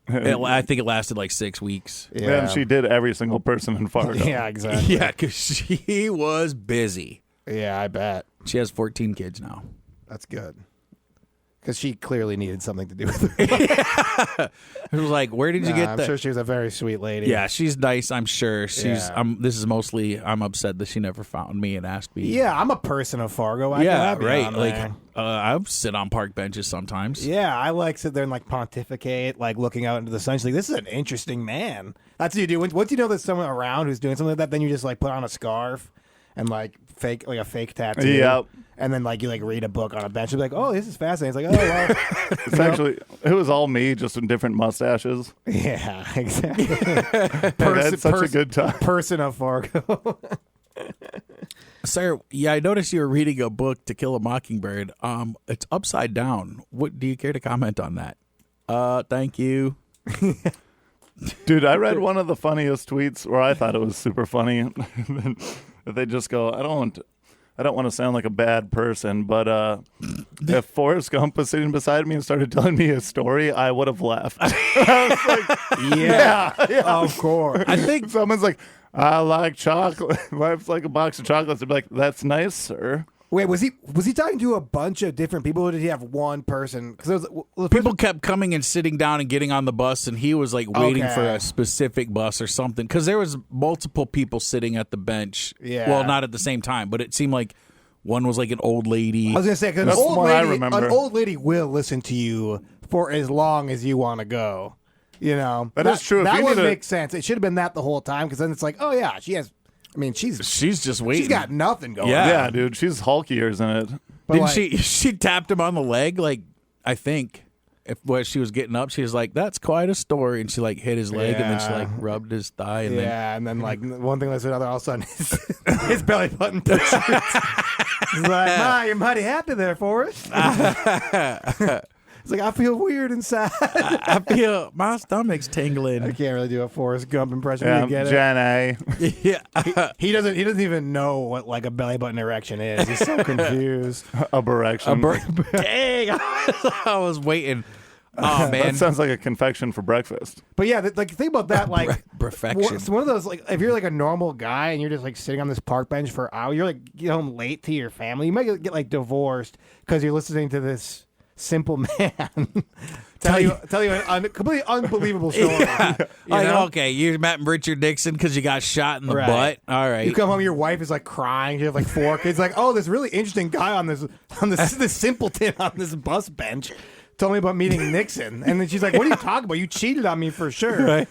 I think it lasted like 6 weeks. Yeah, and she did every single person in Fargo. Yeah, exactly. Yeah, because she was busy. Yeah, I bet. She has 14 kids now. That's good. Because she clearly needed something to do with it. It was like, where did you get I'm that? sure she was a very sweet lady. Yeah, she's nice. I'm sure she's. Yeah. This is mostly. I'm upset that she never found me and asked me. Yeah, I'm a person of Fargo. yeah, I'd be right. on Like, there. I sit on park benches sometimes. Yeah, I like sit there and like pontificate, like looking out into the sun. She's like, this is an interesting man. That's what you do. Once you know there's someone around who's doing something like that, then you just like put on a scarf and like a fake tattoo. Yep. And then like you like read a book on a bench. You're like, oh, this is fascinating. It's like, oh well. It's actually, it was all me, just in different mustaches. Yeah, exactly. That's such a good time. Person of Fargo. Sir, yeah, I noticed you were reading a book, To Kill a Mockingbird. It's upside down. What do you care to comment on that? Thank you. Dude, I read one of the funniest tweets where I thought it was super funny. They just go, I don't want to sound like a bad person, but if Forrest Gump was sitting beside me and started telling me a story, I would have laughed. I was like, yeah, Of course. I think someone's like, I like chocolate. Life's like a box of chocolates. I'd be like, that's nice, sir. Wait, was he talking to a bunch of different people, or did he have one person? Because People kept coming and sitting down and getting on the bus, and he was like waiting Okay. for a specific bus or something. Because there was multiple people sitting at the bench. Yeah. Well, not at the same time, but it seemed like one was like an old lady. I was gonna say, because That's the one I remember. an old lady will listen to you for as long as you want to go. You know, That is true. If That you would need a- make sense. It should have been that the whole time, because then it's like, oh yeah, she has. I mean, she's She's just waiting. got nothing going. Yeah. on. Yeah, dude, she's Hulk Years in it. But Didn't like, she tapped him on the leg? Like, I think. If what she was getting up, she was like, "That's quite a story," and she like hit his leg, and then she like rubbed his thigh, and and then like one thing leads to another. All of a sudden, his belly button protrudes. He's like, "Ma, you're mighty happy there, Forrest." It's like, I feel weird inside. I feel my stomach's tingling. I can't really do a Forrest Gump impression. Yeah, You get it? Jen A. Yeah, He doesn't even know what like a belly button erection is. He's so confused. A erection. dang! I was waiting. Oh man, That sounds like a confection for breakfast. But yeah, like think about that. Like perfection. it's one of those like if you're like a normal guy and you're just like sitting on this park bench for hours, you're like get home late to your family. You might get like divorced because you're listening to this simple man tell you a completely unbelievable story. Yeah. Like, know? okay, you met Richard Nixon because you got shot in the Right. butt. All right. You come home, your wife is like crying. You have like 4 kids. Like, oh, this really interesting guy on this simpleton on this bus bench told me about meeting Nixon, and then she's like, "What are you talking about? You cheated on me for sure." Right.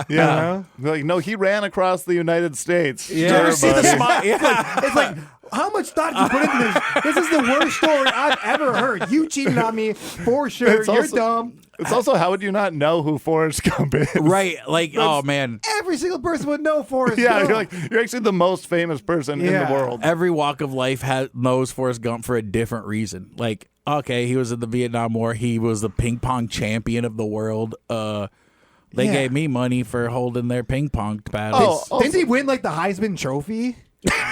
Yeah. Like, no, he ran across the United States. Yeah. Did you ever Sure, see the buddy. smile? Yeah. It's like, how much thought did you put into this? This is the worst story I've ever heard. You cheated on me for sure. It's You're also- dumb. It's also, how would you not know who Forrest Gump is? Right. Like, oh man. Every single person would know Forrest Yeah, Gump. you're actually the most famous person in Yeah. the world. Every walk of life knows Forrest Gump for a different reason. Like, okay, he was in the Vietnam War. He was the ping pong champion of the world. They Yeah. gave me money for holding their ping pong paddles. Oh, Didn't he win like the Heisman Trophy?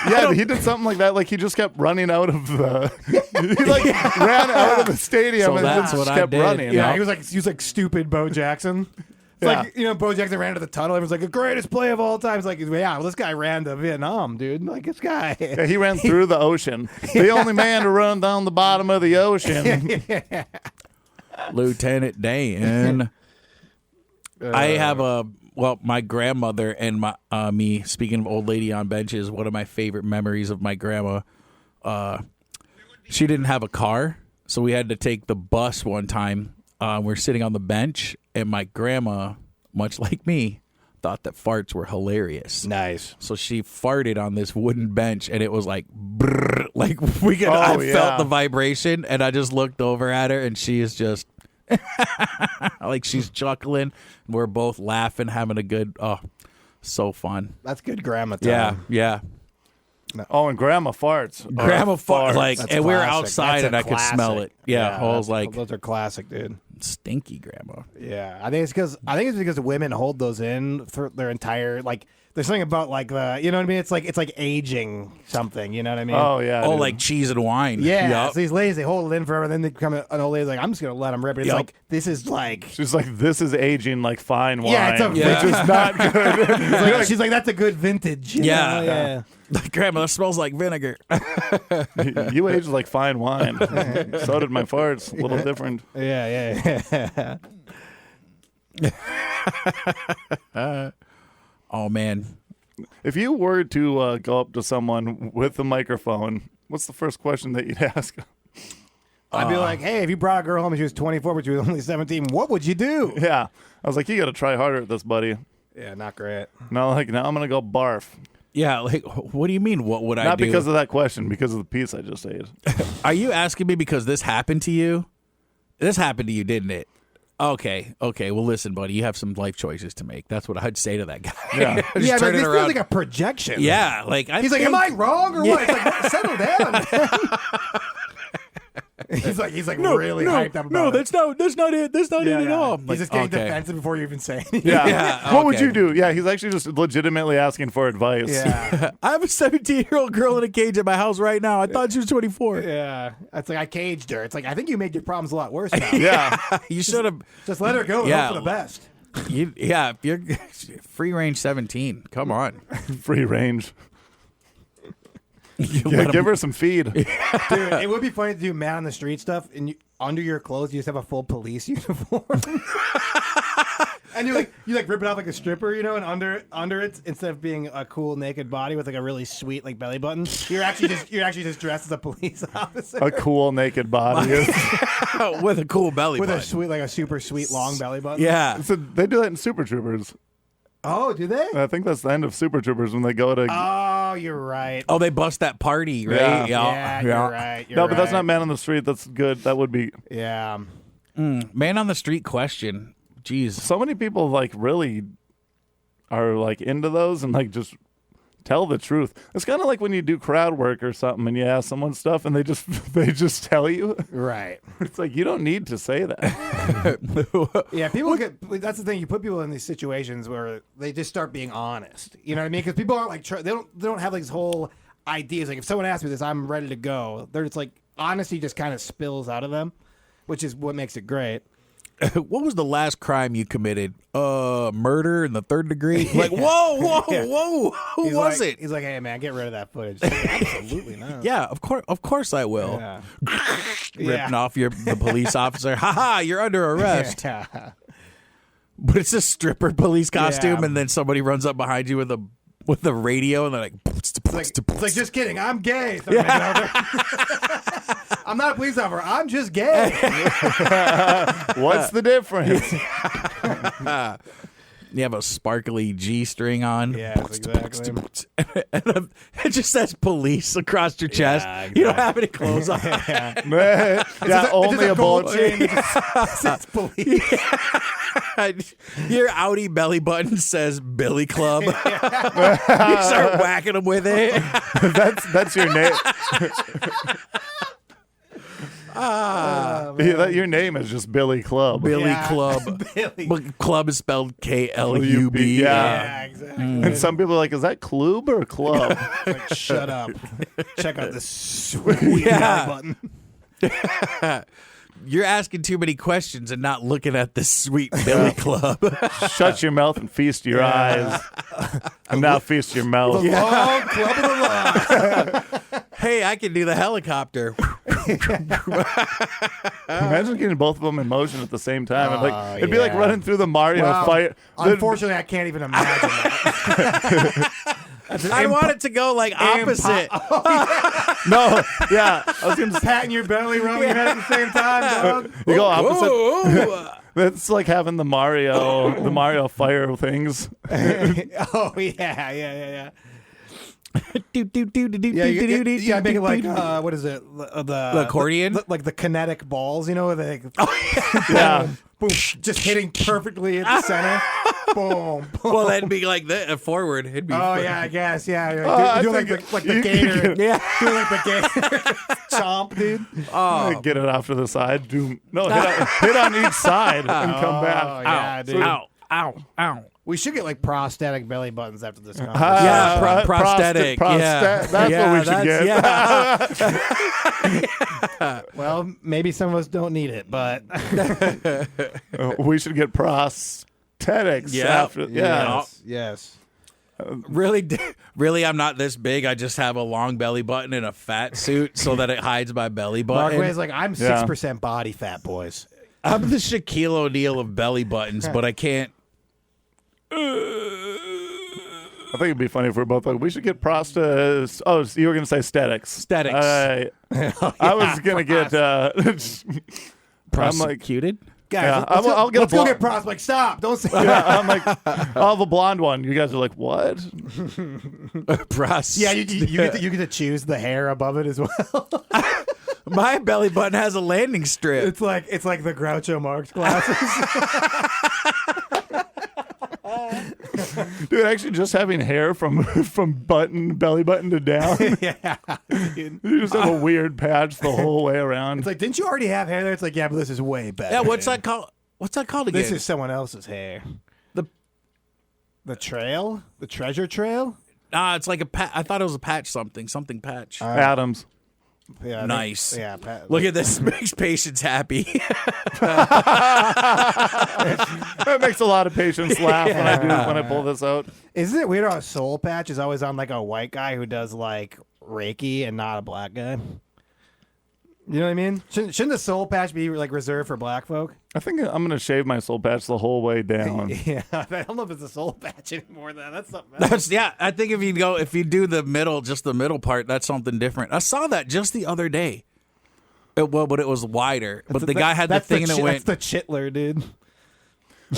Yeah, he did something like that. Like, he just kept running out of the. He like ran out of the stadium So and that's just what I kept did. running. Yeah, Yeah. he was like stupid Bo Jackson. It's Yeah. like, you know, Bo Jackson ran to the tunnel. Everyone's like, the greatest play of all time. It's like, yeah, well, this guy ran to Vietnam, dude. Like, this guy. Yeah, he ran through the ocean. The only man to run down the bottom of the ocean. Lieutenant Dan. I have my grandmother and me, speaking of old lady on benches, one of my favorite memories of my grandma. She didn't have a car, so we had to take the bus one time. We're sitting on the bench, and my grandma, much like me, thought that farts were hilarious. Nice. So she farted on this wooden bench, and it was like, brrr, like I Oh, felt yeah. the vibration, and I just looked over at her, and she is just like she's chuckling. We're both laughing, having a good, so fun. That's good grandma time. Yeah. Oh, and grandma farts. Grandma fart, like, That's and we were classic. outside, That's and a I could smell classic. it. Yeah, I was like, those are classic, dude. stinky grandma. Yeah, I think it's because women hold those in for their entire like. There's something about like the, you know what I mean? It's like aging something. You know what I mean? Oh, yeah. Oh, dude. like cheese and wine. yeah. Yup. So these ladies, they hold it in forever. Then they become an old lady. Like, I'm just gonna let them rip it. It's Yup. like this is like. She's like, this is aging like fine wine. Yeah, it's a which is not good. She's like, that's a good vintage. you Yeah. know? Yeah. Like, grandma, that smells like vinegar. You age like fine wine. So did my farts. A little different. Yeah. Oh man. If you were to go up to someone with a microphone, what's the first question that you'd ask? I'd be like, hey, if you brought a girl home and she was 24 but she was only 17, what would you do? Yeah. I was like, you got to try harder at this, buddy. Yeah, not great. Now I'm going to go barf. Yeah, like, what do you mean? What would I Not do? because of that question, because of the piece I just ate. Are you asking me because this happened to you? This happened to you, didn't it? Okay. Well, listen, buddy, you have some life choices to make. That's what I'd say to that guy. Yeah. Just Yeah, but turn this it feels around. like a projection. Yeah, like He's like, am I wrong or what? It's like, settle down. he's like really hyped up about no, it. that's not it. That's not it at all. He's Like, just getting okay. defensive before you even say anything. Yeah. Yeah, What would okay. you do? Yeah, he's actually just legitimately asking for advice. Yeah. I have a 17-year-old girl in a cage at my house right now. I thought she was 24. Yeah. It's like, I caged her. It's like, I think you made your problems a lot worse now. Yeah. You should have. Just let her go and Yeah. hope for the best. Yeah, if you're free range 17, come on. Free range. You Yeah, let 'em- give her some feed. Dude, it would be funny to do man on the street stuff and under your clothes you just have a full police uniform. And you rip it off like a stripper, you know, and under it, instead of being a cool naked body with like a really sweet like belly button, you're actually just dressed as a police officer. A cool naked body. with a cool belly with button. a sweet, like a super sweet long belly button. Yeah. So they do that in Super Troopers. Oh, do they? I think that's the end of Super Troopers when they go to. Oh you're right. Oh, they bust that party, right? Yeah, you're right. You're No, but that's right. not man on the street. That's good. That would be. Yeah. Man on the street question. Jeez. So many people like really are like into those and like just tell the truth. It's kind of like when you do crowd work or something and you ask someone stuff and they just tell you. Right. It's like you don't need to say that. Yeah, people get. That's the thing. You put people in these situations where they just start being honest. You know what I mean? Because people aren't like they don't have like this whole ideas. Like if someone asks me this, I'm ready to go. They're just like honesty just kind of spills out of them, which is what makes it great. What was the last crime you committed? Murder in the third degree? Like, whoa. Who was it? He's like, hey man, get rid of that footage. Like, absolutely not. Yeah, of course I will. Yeah. Ripping off the police officer. Ha, you're under arrest. Yeah. But it's a stripper police costume, Yeah. and then somebody runs up behind you with a radio, and they're like, It's like, just kidding. I'm gay. I'm not a police officer. I'm just gay. What's the difference? You have a sparkly G string on. Yeah, exactly. And it just says police across your chest. exactly. You don't have any clothes on. Yeah, only a gold bullet chain. It says police. Your outie belly button says Billy Club. You start whacking them with it. That's your name. Your name is just Billy Club. Billy Yeah. Club. Billy. But club is spelled Klub. Yeah. Exactly. And some people are like, is that Klub or Club? Like, shut up. Check out this sweet belly button. You're asking too many questions and not looking at this sweet Billy Club. Shut your mouth and feast your eyes. And now feast your mouth. Long club of the law. Hey, I can do the helicopter. Imagine getting both of them in motion at the same time. It'd be like yeah. running through the Mario Wow. fight. Unfortunately, I can't even imagine that. I want it to go like opposite. No, yeah. I was going to say, Patting your belly, rubbing your head at the same time, dog. you go opposite. Whoa. That's like having the Mario fire things. Oh, yeah. Do, do, do, do, do, Yeah, do, do, do, yeah, make it like do. what is it? The accordion? like the kinetic balls, you know, where they Yeah. boom, just hitting perfectly at the center. Boom. Well, that'd be like the forward. It'd be Oh yeah, I guess. Yeah, I do like think the you gator. can Yeah, do like the gator chomp, dude. Get it off to the side. Hit on each side and come Oh back. yeah, dude. Ow. We should get like prosthetic belly buttons after this conversation. Yeah, prosthetic. Yeah. That's Yeah, what we should get. Yeah. Well, maybe some of us don't need it, but We should get prosthetics Yeah. after. Yeah. yes. Really, I'm not this big. I just have a long belly button and a fat suit so that it hides my belly button. Markway's like, I'm 6% body fat, boys. I'm the Shaquille O'Neal of belly buttons, but I can't. I think it'd be funny if we're both like, we should get prosthetics. Oh, so you were going to say aesthetics. Aesthetics. I was going to get. I'm like, Prosecuted? Guys, Yeah, I'll get a go blonde. get pros. Like, stop! Don't say yeah, I'm like, I'll have a blonde one. You guys are like, what? Yeah, you get to choose the hair above it as well. My belly button has a landing strip. It's like the Groucho Marx glasses. Dude, actually, just having hair from belly button to down. Yeah, dude. You just have a weird patch the whole way around. It's like, didn't you already have hair there? It's like, yeah, but this is way better. Yeah, what's that called? What's that called again? This is someone else's hair. The trail, the treasure trail. It's like a patch. I thought it was a patch something patch. Adams. Yeah, Nice. Yeah, Look at this. Makes patients happy. That makes a lot of patients laugh when I pull this out. Isn't it weird how a soul patch is always on like a white guy who does like Reiki and not a black guy? You know what I mean? Shouldn't the soul patch be like reserved for black folk? I think I'm going to shave my soul patch the whole way down. Yeah, I don't know if it's a soul patch anymore. That's something else. I think if you do the middle, just the middle part, that's something different. I saw that just the other day. But it was wider. But the guy had the thing and it went. That's the Chitler, dude.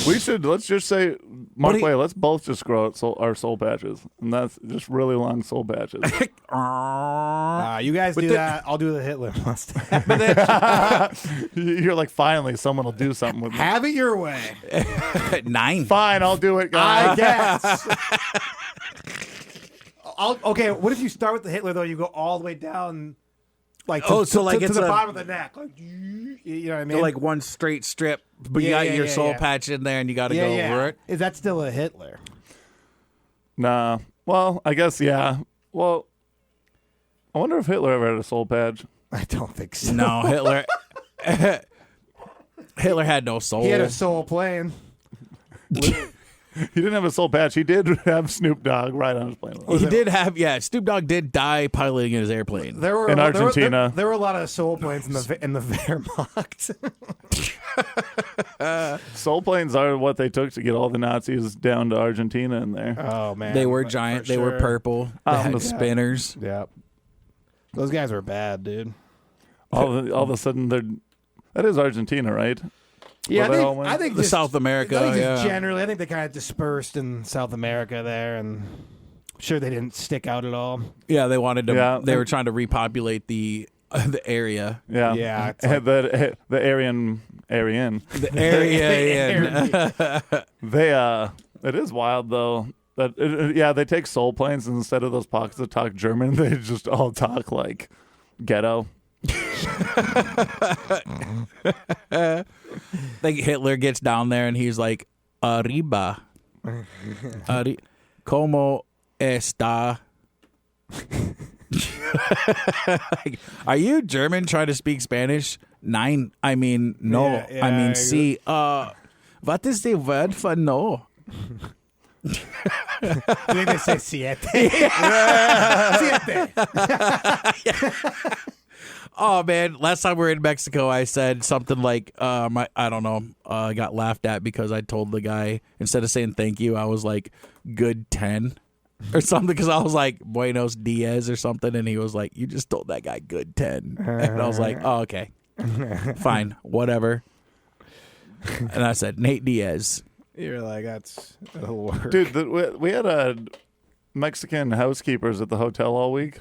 We should, let's just say, Mark, wait, let's both just grow out our soul patches. And that's just really long soul patches. You guys do that. I'll do the Hitler mustache. You're like, finally, someone will do something with me. Have it your way. 9. Fine, I'll do it, guys. I guess. Okay, what if you start with the Hitler, though? You go all the way down, like, to the bottom of the neck. Like, you know what I mean? Like one straight strip, but you got your soul patch in there and you got to go over it. Is that still a Hitler? Nah. Well, I guess, yeah. Well, I wonder if Hitler ever had a soul patch. I don't think so. No, Hitler had no soul. He had a soul plane. He didn't have a soul patch. He did have Snoop Dogg right on his plane. He did have, Snoop Dogg did die piloting his airplane. There were in Argentina. There were a lot of soul planes in the Wehrmacht. Soul planes are what they took to get all the Nazis down to Argentina in there. Oh man, They were giant. They were purple. They had spinners. Yep. Those guys were bad, dude. All of a sudden, that is Argentina, right? Yeah, I think just, South America. Generally, I think they kind of dispersed in South America there, and I'm sure they didn't stick out at all. Yeah, they wanted to. Yeah. They were trying to repopulate the area. Yeah, yeah. The Aryan. The area. It is wild though. That they take soul planes and instead of those pockets that talk German, they just all talk like ghetto. Like Hitler gets down there and he's like, "Arriba, como está?" Like, are you German trying to speak Spanish? Nine. I mean, no. Yeah, I mean, sí. What is the word for no? I think they say siete. Siete. Oh man! Last time we were in Mexico, I said something like, I don't know. I got laughed at because I told the guy instead of saying thank you, I was like, "Good 10." Or something, because I was like Buenos Dias or something, and he was like, "You just told that guy good 10," and I was like, "Oh, okay, fine, whatever." And I said Nate Diaz. You're like, that'll work, dude. We had Mexican housekeepers at the hotel all week.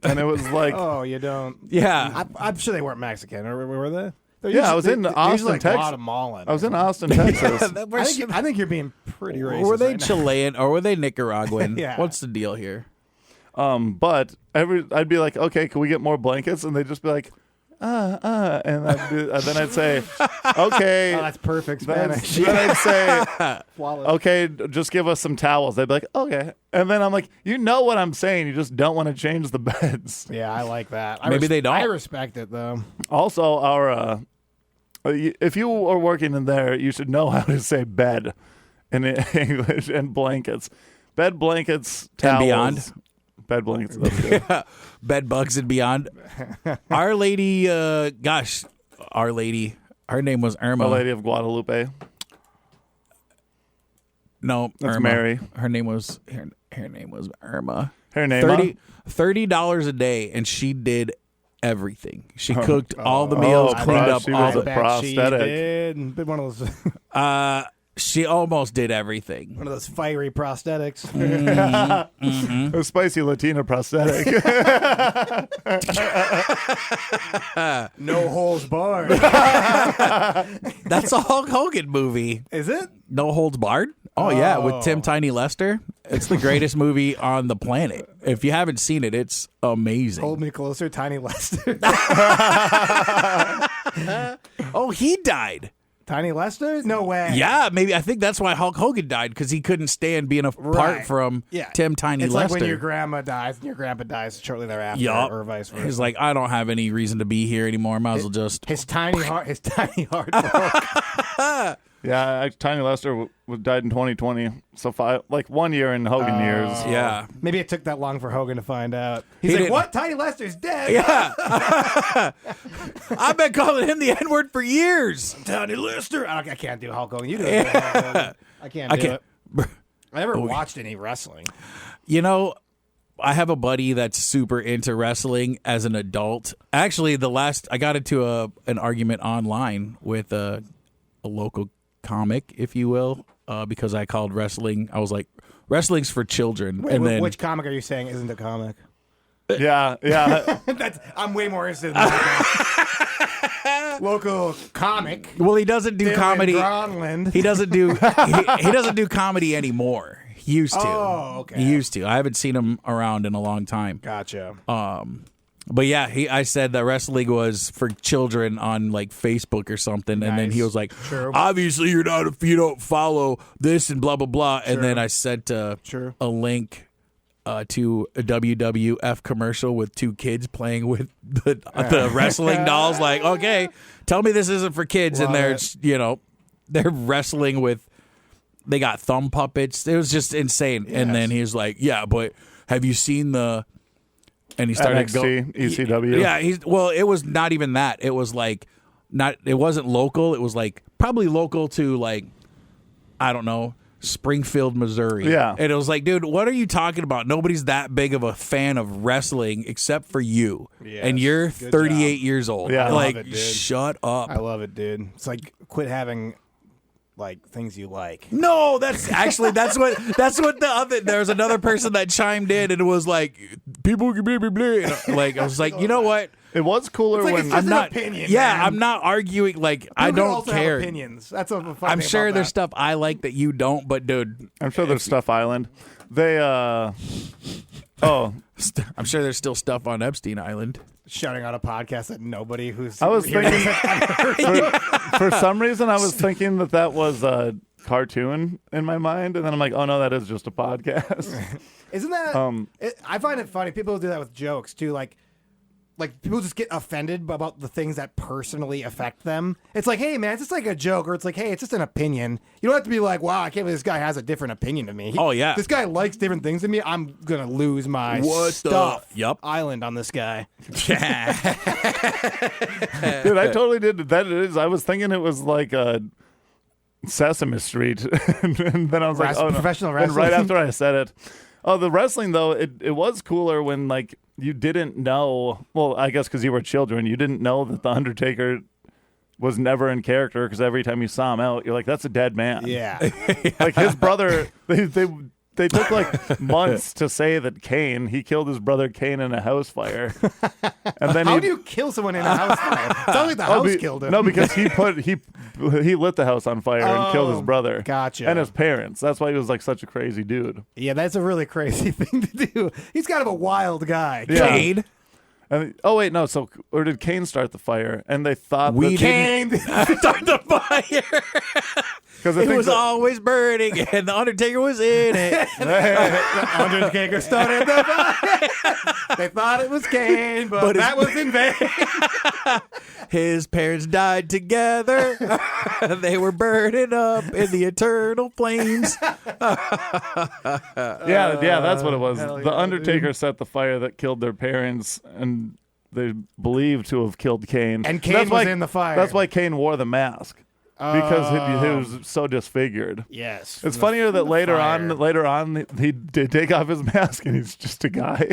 And it was like, oh, you don't? Yeah, I'm sure they weren't Mexican, or were they? I was in Austin, like Texas. Guatemalan. I was in Austin, Texas. I think you're being pretty racist. Were they right Chilean or were they Nicaraguan? Yeah. What's the deal here? But I'd be like, okay, can we get more blankets? And they'd just be like, and then I'd say, okay. Oh, that's perfect Spanish. Then I'd say, okay, just give us some towels. They'd be like, okay. And then I'm like, you know what I'm saying. You just don't want to change the beds. Yeah, I like that. Maybe they don't. I respect it, though. Also, if you are working in there, you should know how to say bed in English and blankets. Bed, blankets, towels. And beyond. Bed blankets. That's good. Bed bugs and beyond. Our Lady, Our Lady. Her name was Irma. Our Lady of Guadalupe. No, that's Irma. Mary. Her name was Irma. Her name $30 a day, and she did everything. She cooked all the meals, cleaned up all the prosthetic. She did one of those. She almost did everything. One of those fiery prosthetics. A spicy Latina prosthetic. No holds barred. That's a Hulk Hogan movie. Is it? No Holds Barred? Oh, yeah, with Tim Tiny Lester. It's the greatest movie on the planet. If you haven't seen it, it's amazing. Hold Me Closer, Tiny Lester. Oh, he died. Tiny Lester? No way. Yeah, maybe. I think that's why Hulk Hogan died, because he couldn't stand being apart from Tim Tiny Lester. It's like when your grandma dies and your grandpa dies shortly thereafter, or vice versa. He's like, I don't have any reason to be here anymore. Might as well just... His tiny heart broke. Yeah, Tiny Lester died in 2020. So 1 year in Hogan years. Yeah. Maybe it took that long for Hogan to find out. He's like, what? Tiny Lester's dead? Yeah. I've been calling him the N-word for years. Tiny Lester. I can't do Hulk Hogan. You do it. I can't do it. I never watched any wrestling. You know, I have a buddy that's super into wrestling as an adult. Actually, I got into an argument online with a local comic, if you will, because I called wrestling. I was like, wrestling's for children. And then Which comic are you saying isn't a comic? Yeah. I'm way more interested in that. Local comic. well, he doesn't do Dylan comedy. Gronlund. He doesn't do he doesn't do comedy anymore. He used to. Oh, okay. He used to. I haven't seen him around in a long time. Gotcha. But yeah, I said that wrestling was for children on like Facebook or something, and then he was like, True. "Obviously, you're not if you don't follow this and blah blah blah." And then I sent True. a link to a WWF commercial with two kids playing with the wrestling dolls. Like, okay, tell me this isn't for kids, Love and they're it. they're wrestling with. They got thumb puppets. It was just insane. Yes. And then he was like, "Yeah, but have you seen the?" And he started NXT, ECW. Yeah, it was not even that. It was like it wasn't local. It was like probably local to like I don't know, Springfield, Missouri. Yeah. And it was like, dude, what are you talking about? Nobody's that big of a fan of wrestling except for you. Yes. And you're Good 38 job. years old. Yeah. I love like it, dude. shut up. I love it, dude. It's like quit having like things you like. No, that's what the other. There was another person that chimed in and it was like, people blah, blah, blah. And like I was like, you know what? It was cooler It's like when it's just I'm an not. opinion, yeah, man. I'm not arguing. Like I People don't also have care. opinions. That's what the fun I'm thing sure about there's that. stuff I like that you don't, but dude, I'm sure there's Stuff Island. They I'm sure there's still stuff on Epstein Island. Shouting out a podcast that nobody who's I was hearing thinking for some reason I was thinking that was a cartoon in my mind, and then I'm like, oh no, that is just a podcast. Isn't that? I find it funny. People do that with jokes too. Like people just get offended about the things that personally affect them. It's like, hey man, it's just like a joke, or it's like, hey, it's just an opinion. You don't have to be like, wow, I can't believe this guy has a different opinion to me. Oh, yeah. This guy likes different things than me. I'm gonna lose my What the- stuff. Yup. Island on this guy. Dude, I totally did. That is, I was thinking it was like a Sesame Street, and then I was like, oh no. Professional And wrestling. right after I said it, oh, the wrestling though, it was cooler when like you didn't know. Well, I guess because you were children, you didn't know that the Undertaker was never in character, because every time you saw him out, you're like, that's a dead man. Yeah. Like his brother, they took like months to say that he killed his brother Kane in a house fire, and then How do you kill someone in a house fire? It sounds like the house killed him. No, because he lit the house on fire and killed his brother. Gotcha. And his parents. That's why he was like such a crazy dude. Yeah, that's a really crazy thing to do. He's kind of a wild guy. Yeah. Kane. And, oh wait, no. So, or did Kane start the fire? And they thought We that Kane. Start the fire. because It was always burning, and the Undertaker was in it. Undertaker started the fire. They thought it was Kane, but that was in vain. His parents died together. They were burning up in the eternal flames. yeah, that's what it was. hell The yeah, Undertaker set the fire that killed their parents, and they believed to have killed Kane. And Kane That's was why- in the fire. That's why Kane wore the mask, because he was so disfigured. Yes. It's from funnier that from the later fire. on he did take off his mask and he's just a guy.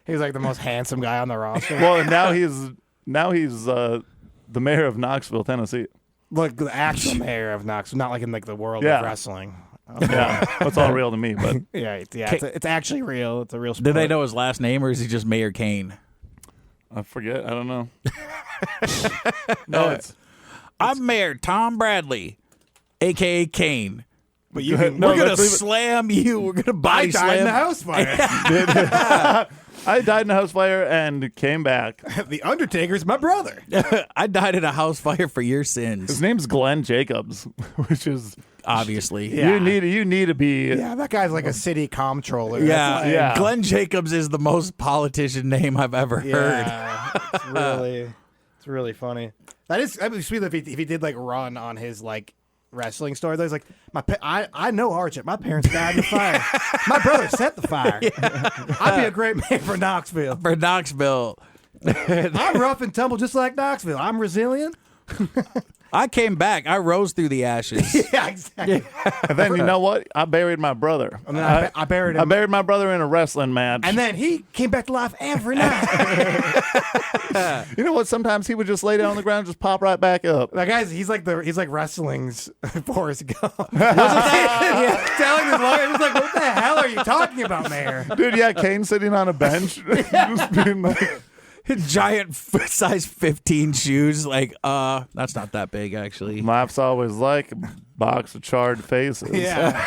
He's like the most handsome guy on the roster. Well, and now he's the mayor of Knoxville, Tennessee. Look, the actual mayor of Knoxville, not like in like the world Yeah. of wrestling. Yeah, that's all real to me. But Yeah, it's actually real. It's a real sport. Did they know his last name, or is he just Mayor Kane? I forget. I don't know. No, it's I'm Mayor Tom Bradley, a.k.a. Kane. But you Go ahead. can, No, We're going let's to leave it- slam you. We're going to I body died in the slam. house fire. I died in a house fire and came back. The Undertaker's my brother. I died in a house fire for your sins, His name's Glenn Jacobs, which is obviously. Yeah. you need to be. Yeah, that guy's like a city comptroller. Yeah, That's like- Yeah. Glenn Jacobs is the most politician name I've ever heard. Yeah, it's really funny. That'd be sweet if he did like run on his like wrestling story. He's like, I know hardship. My parents died in the fire. My brother set the fire. I'd be a great man for Knoxville. For Knoxville. I'm rough and tumble just like Knoxville. I'm resilient. I came back. I rose through the ashes. Yeah, exactly. And then you know what? I buried my brother. And then I buried him. I buried my brother in a wrestling match. And then he came back to life every night. You know what? Sometimes he would just lay down on the ground and just pop right back up. That guy's he's like wrestling's Forrest Gump. Yeah, telling his lawyer, he was like, "What the hell are you talking about, Mayor?" Dude, yeah, Kane sitting on a bench. Just being like, Giant size 15 shoes. Like, that's not that big, actually. laughs always like a box of charred faces. Yeah.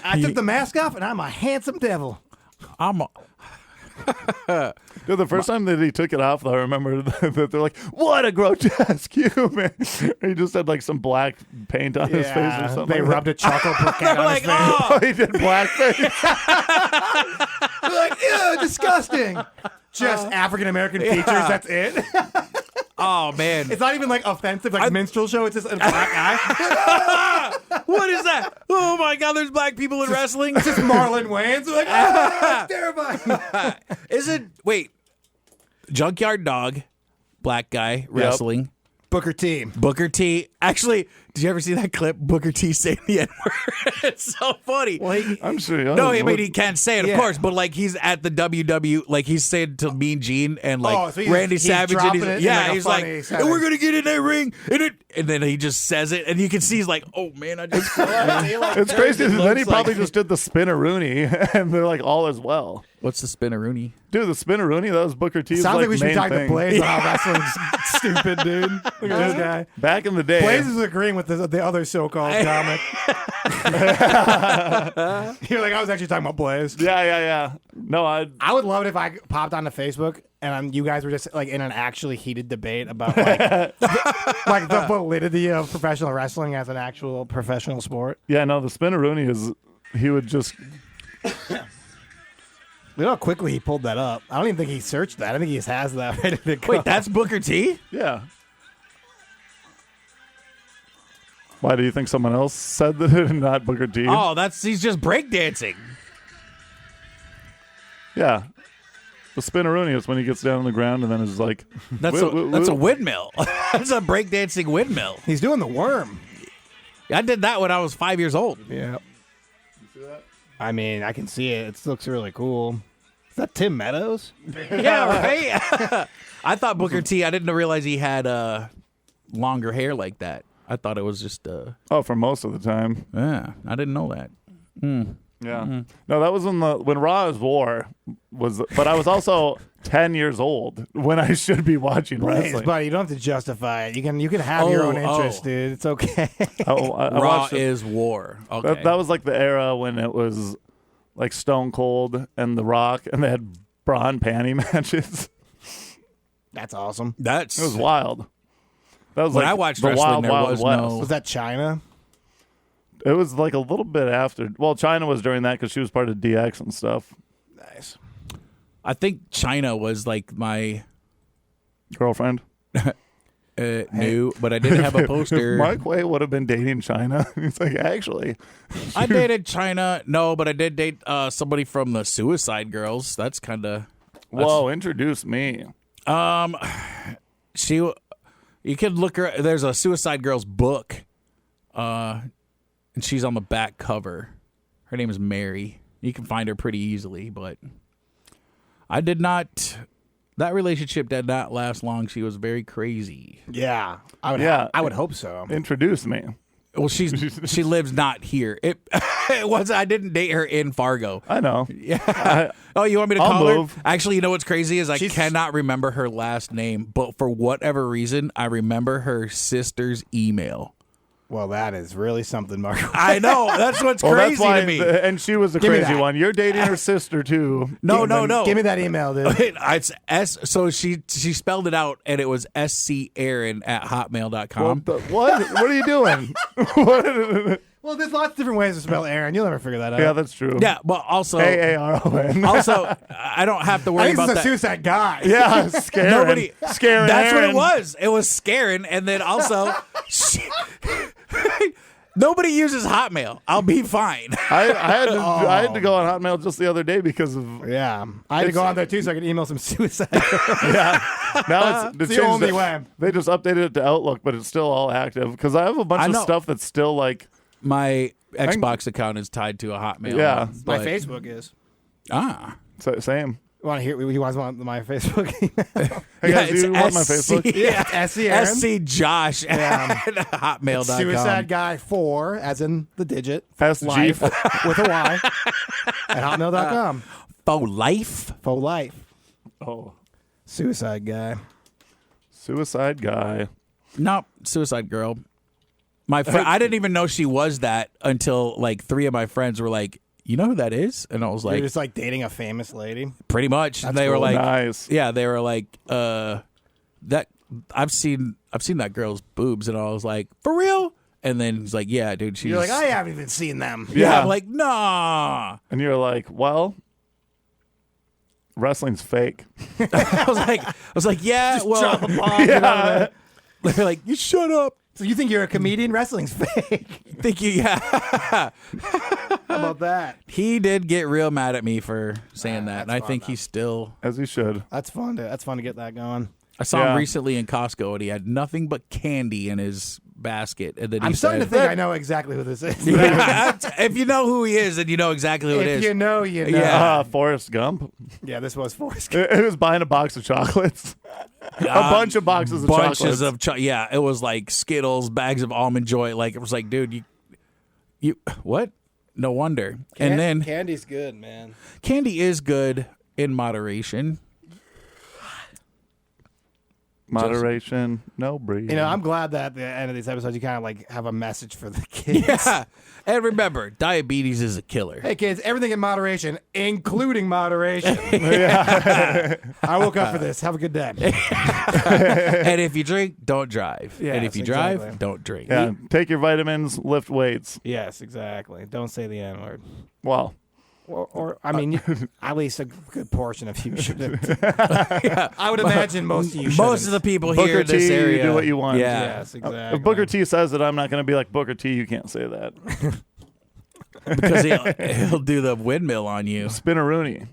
I took the mask off and I'm a handsome devil. Dude, the first time that he took it off, though, I remember that they're like, "What a grotesque human!" He just had like some black paint on his face or something. They rubbed a chocolate briquette on his face. Oh, he did blackface. They're like, ew, disgusting. Just African American features. That's it. Oh, man. It's not even like offensive, like minstrel show. It's just a black guy. What is that? Oh, my God, there's black people in wrestling? It's just Marlon Wayans. Like, that's terrifying. Wait. Junkyard Dog, black guy, wrestling. Booker T. Booker T. Actually, did you ever see that clip? Booker T saying the N-word. It's so funny. Well, I'm sure. No, I mean, he can't say it, of course, but like he's at the WW, like he's saying to Mean Gene and like so Randy Savage, and he's like, and we're gonna get in that ring, and then he just says it, and you can see he's like, oh man, I just It's crazy. Then he probably just did the spinneroonie, and they're like, all is well. What's the spinneroonie? Dude, the spinneroonie, that was Booker T's Sounds like we should be main talking thing. to Blaise about how wrestling's stupid, dude. Look at this guy. Back in the day. Blaise is agreeing with the other so-called comic. You're like, I was actually talking about Blaise. Yeah. No, I would love it if I popped onto Facebook and you guys were just like in an actually heated debate about like the validity of professional wrestling as an actual professional sport. Yeah, no, the spinneroonie is, he would just... Look how quickly he pulled that up. I don't even think he searched that. I think he just has that ready to go. Wait, that's Booker T? Yeah. Why do you think someone else said that and not Booker T? Oh, he's just breakdancing. Yeah. The spinneroonie is when he gets down on the ground and then is like... That's a windmill. That's a breakdancing windmill. He's doing the worm. I did that when I was 5 years old. Yeah. You see that? I mean, I can see it. It looks really cool. Is that Tim Meadows? Yeah, right? I thought Booker T, I didn't realize he had longer hair like that. I thought it was just... Oh, for most of the time. Yeah, I didn't know that. Yeah. Mm-hmm. No, that was when Raw is War was... But I was also 10 years old when I should be watching wrestling. Buddy, you don't have to justify it. You can have your own interest, dude. It's okay. I Raw watched it. is War. Okay. That was like the era when it was like Stone Cold and The Rock, and they had bra and panty matches. That's awesome. It was wild. That was when like I watched the wrestling, Wild there Wild was West. no... Was that China? It was like a little bit after. Well, China was during that because she was part of DX and stuff. Nice. I think China was like my... Girlfriend. New, but I did have a poster. Mark Way would have been dating China. He's like, actually. I dated China. No, but I did date somebody from the Suicide Girls. That's kind of... Whoa, introduce me. You can look her. There's a Suicide Girls book, and she's on the back cover. Her name is Mary. You can find her pretty easily, but I did not. That relationship did not last long. She was very crazy. Yeah, I would hope so. Introduce me. Well, she lives not here. It was. I didn't date her in Fargo. I know. Yeah. Oh, you want me to I'll call move. her? Actually, you know what's crazy is I cannot remember her last name, but for whatever reason, I remember her sister's email. Well, that is really something, Mark. I know. That's what's crazy to me. And she was the Give me crazy that. one. You're dating her sister, too. No. Give me that email, dude. It's S. So she spelled it out, and it was scaaron@hotmail.com. What are you doing? What? Well, there's lots of different ways to spell Aaron. You'll never figure that out. Yeah, that's true. Yeah, but also, AARON. also, I don't have to I worry think about it's a that. suicide guy. Yeah, scaring. Scaring That's Aaron. what it was. It was scaring, and then also, nobody uses Hotmail. I'll be fine. I had to go on Hotmail just the other day because of Yeah. I had to go on there, too, so I could email some suicide. now it's the only way. They just updated it to Outlook, but it's still all active because I have a bunch of stuff that's still like My Xbox account is tied to a Hotmail. Yeah. My but- Facebook is. Ah. same. Want to hear? You guys want my Facebook email? Hey guys, do you want my Facebook? Yeah, SC Aaron. SC Josh at hotmail.com. Suicide Guy 4, as in the digit. SG. Life with a Y at hotmail.com. Faux life. Faux life. Oh, Suicide Guy. Suicide Guy. No, Suicide Girl. My friend, I didn't even know she was that until like 3 of my friends were like, "You know who that is?" And I was You're like, just like dating a famous lady. "Pretty much." And they were cool. like, Nice. "Yeah," they were like, "That I've seen that girl's boobs," and I was like, "For real?" And then he's like, "Yeah, dude, she's." You're like, I haven't even seen them. yeah. I'm like, "Nah." And you're like, well, wrestling's fake. I was like, "Yeah, well." Drop a bomb. Yeah. They're like, "You shut up." So you think you're a comedian? Wrestling's fake. Think you? Yeah. How about that? He did get real mad at me for saying that, and I fun, think though. he's still. As he should. That's fun to get that going. I saw Yeah. him recently in Costco, and he had nothing but candy in his basket. And then he I'm starting to said, think I know exactly who this is. if you know who he is, then you know exactly who it If is. you know, you know. Yeah. Forrest Gump. Yeah, this was Forrest. It was buying a box of chocolates. A bunch of boxes of Bunches chocolates. of yeah, it was like Skittles, bags of Almond Joy. Like it was like, dude, you what? No wonder. And then Candy's good, man. candy is good in moderation. Moderation, no breed. You know, I'm glad that at the end of these episodes you kind of like have a message for the kids. Yeah. And remember, diabetes is a killer. Hey kids, everything in moderation, including moderation. I woke up for this. Have a good day. And if you drink, don't drive. Yes, and if you drive, exactly. don't drink. Yeah, take your vitamins, lift weights. Yes, exactly. Don't say the N word. Well, Or I mean, at least a good portion of you shouldn't. I would imagine most of you shouldn't. Most of the people Booker here in this T, you area do what you want. Yeah. Yes, exactly. if Booker T says it, I'm not going to be like, Booker T, you can't say that. Because he'll do the windmill on you. Spinneroonie.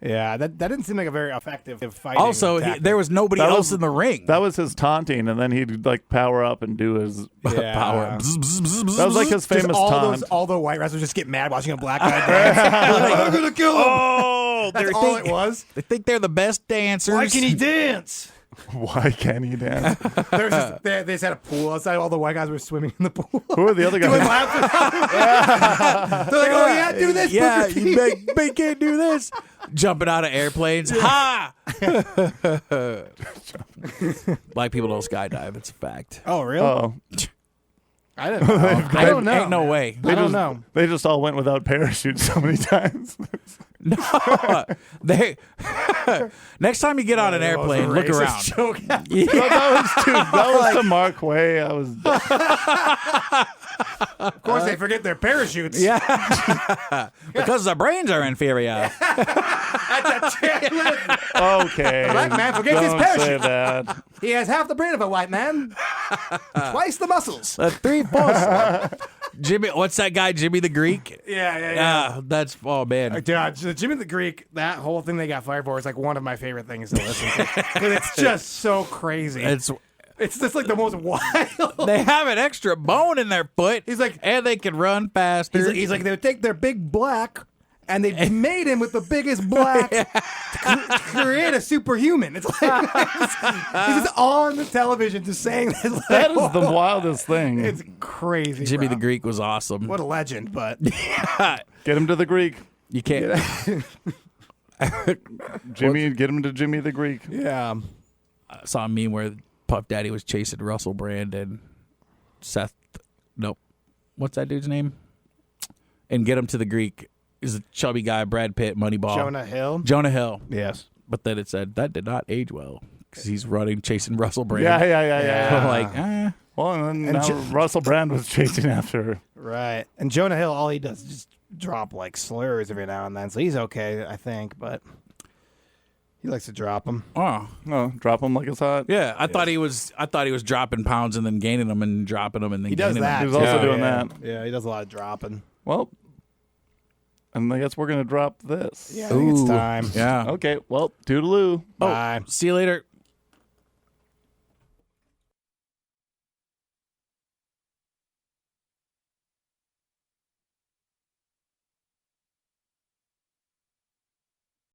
Yeah, that didn't seem like a very effective fighting Also, tactic. there was nobody That else was- in the ring. That was his taunting, and then he'd like power up and do his Yeah. power. That was like his Just famous taunt. all the white wrestlers just get mad watching a black guy dance. They're like, I'm gonna kill him. Oh, That's all it was. They think they're the best dancers. Why can he dance? Why can't he dance? There was just, they just had a pool outside. All the white guys were swimming in the pool. Who are the other Doing guys? laps. They're like, oh yeah, do this. Yeah, Booker you T. can't do this. Jumping out of airplanes. Ha! Black people don't skydive. It's a fact. Oh really? Oh, I didn't know. I don't know. Ain't no way. I don't know. They just all went without parachutes so many times. They next time you get on an airplane, look around. Joke. No, that was to Mark Way. I was. Of course, they forget their parachutes. Yeah. Because their brains are inferior. That's a Okay. Black man forgets his Don't say parachute. that. He has half the brain of a white man, twice the muscles. 3/4. Jimmy, what's that guy? Jimmy the Greek? Yeah. Yeah, that's man. Dude, Jimmy the Greek, that whole thing they got fired for is like one of my favorite things to listen to. 'Cause it's just so crazy. It's just like the most wild. They have an extra bone in their foot. He's like- and they can run faster. He's like, they would take their big black and they made him with the biggest black to create a superhuman. It's like he's just on the television just saying this. Like, That is the wildest thing. It's crazy. Jimmy bro. the Greek was awesome. What a legend, but Get him to the Greek. You can't. Jimmy, get him to Jimmy the Greek. yeah. I saw a meme where Puff Daddy was chasing Russell Brand and Seth. Nope. What's that dude's name? And get him to the Greek is a chubby guy, Brad Pitt, Moneyball. Jonah Hill. Yes. But then it said that did not age well because he's running, chasing Russell Brand. Yeah. So I'm like, Well, and then now Russell Brand was chasing after her. Right. And Jonah Hill, all he does is just drop like slurs every now and then, so he's okay, I think, but he likes to drop them. oh, No, drop him like it's hot. yeah. I thought he was dropping pounds and then gaining them and dropping them and then He does gaining that. He was them. also Yeah. doing that. Yeah, he does a lot of dropping. Well, and I guess we're going to drop this. Yeah, I think it's Ooh. time. Yeah. Okay, well, toodaloo. Bye. See you later.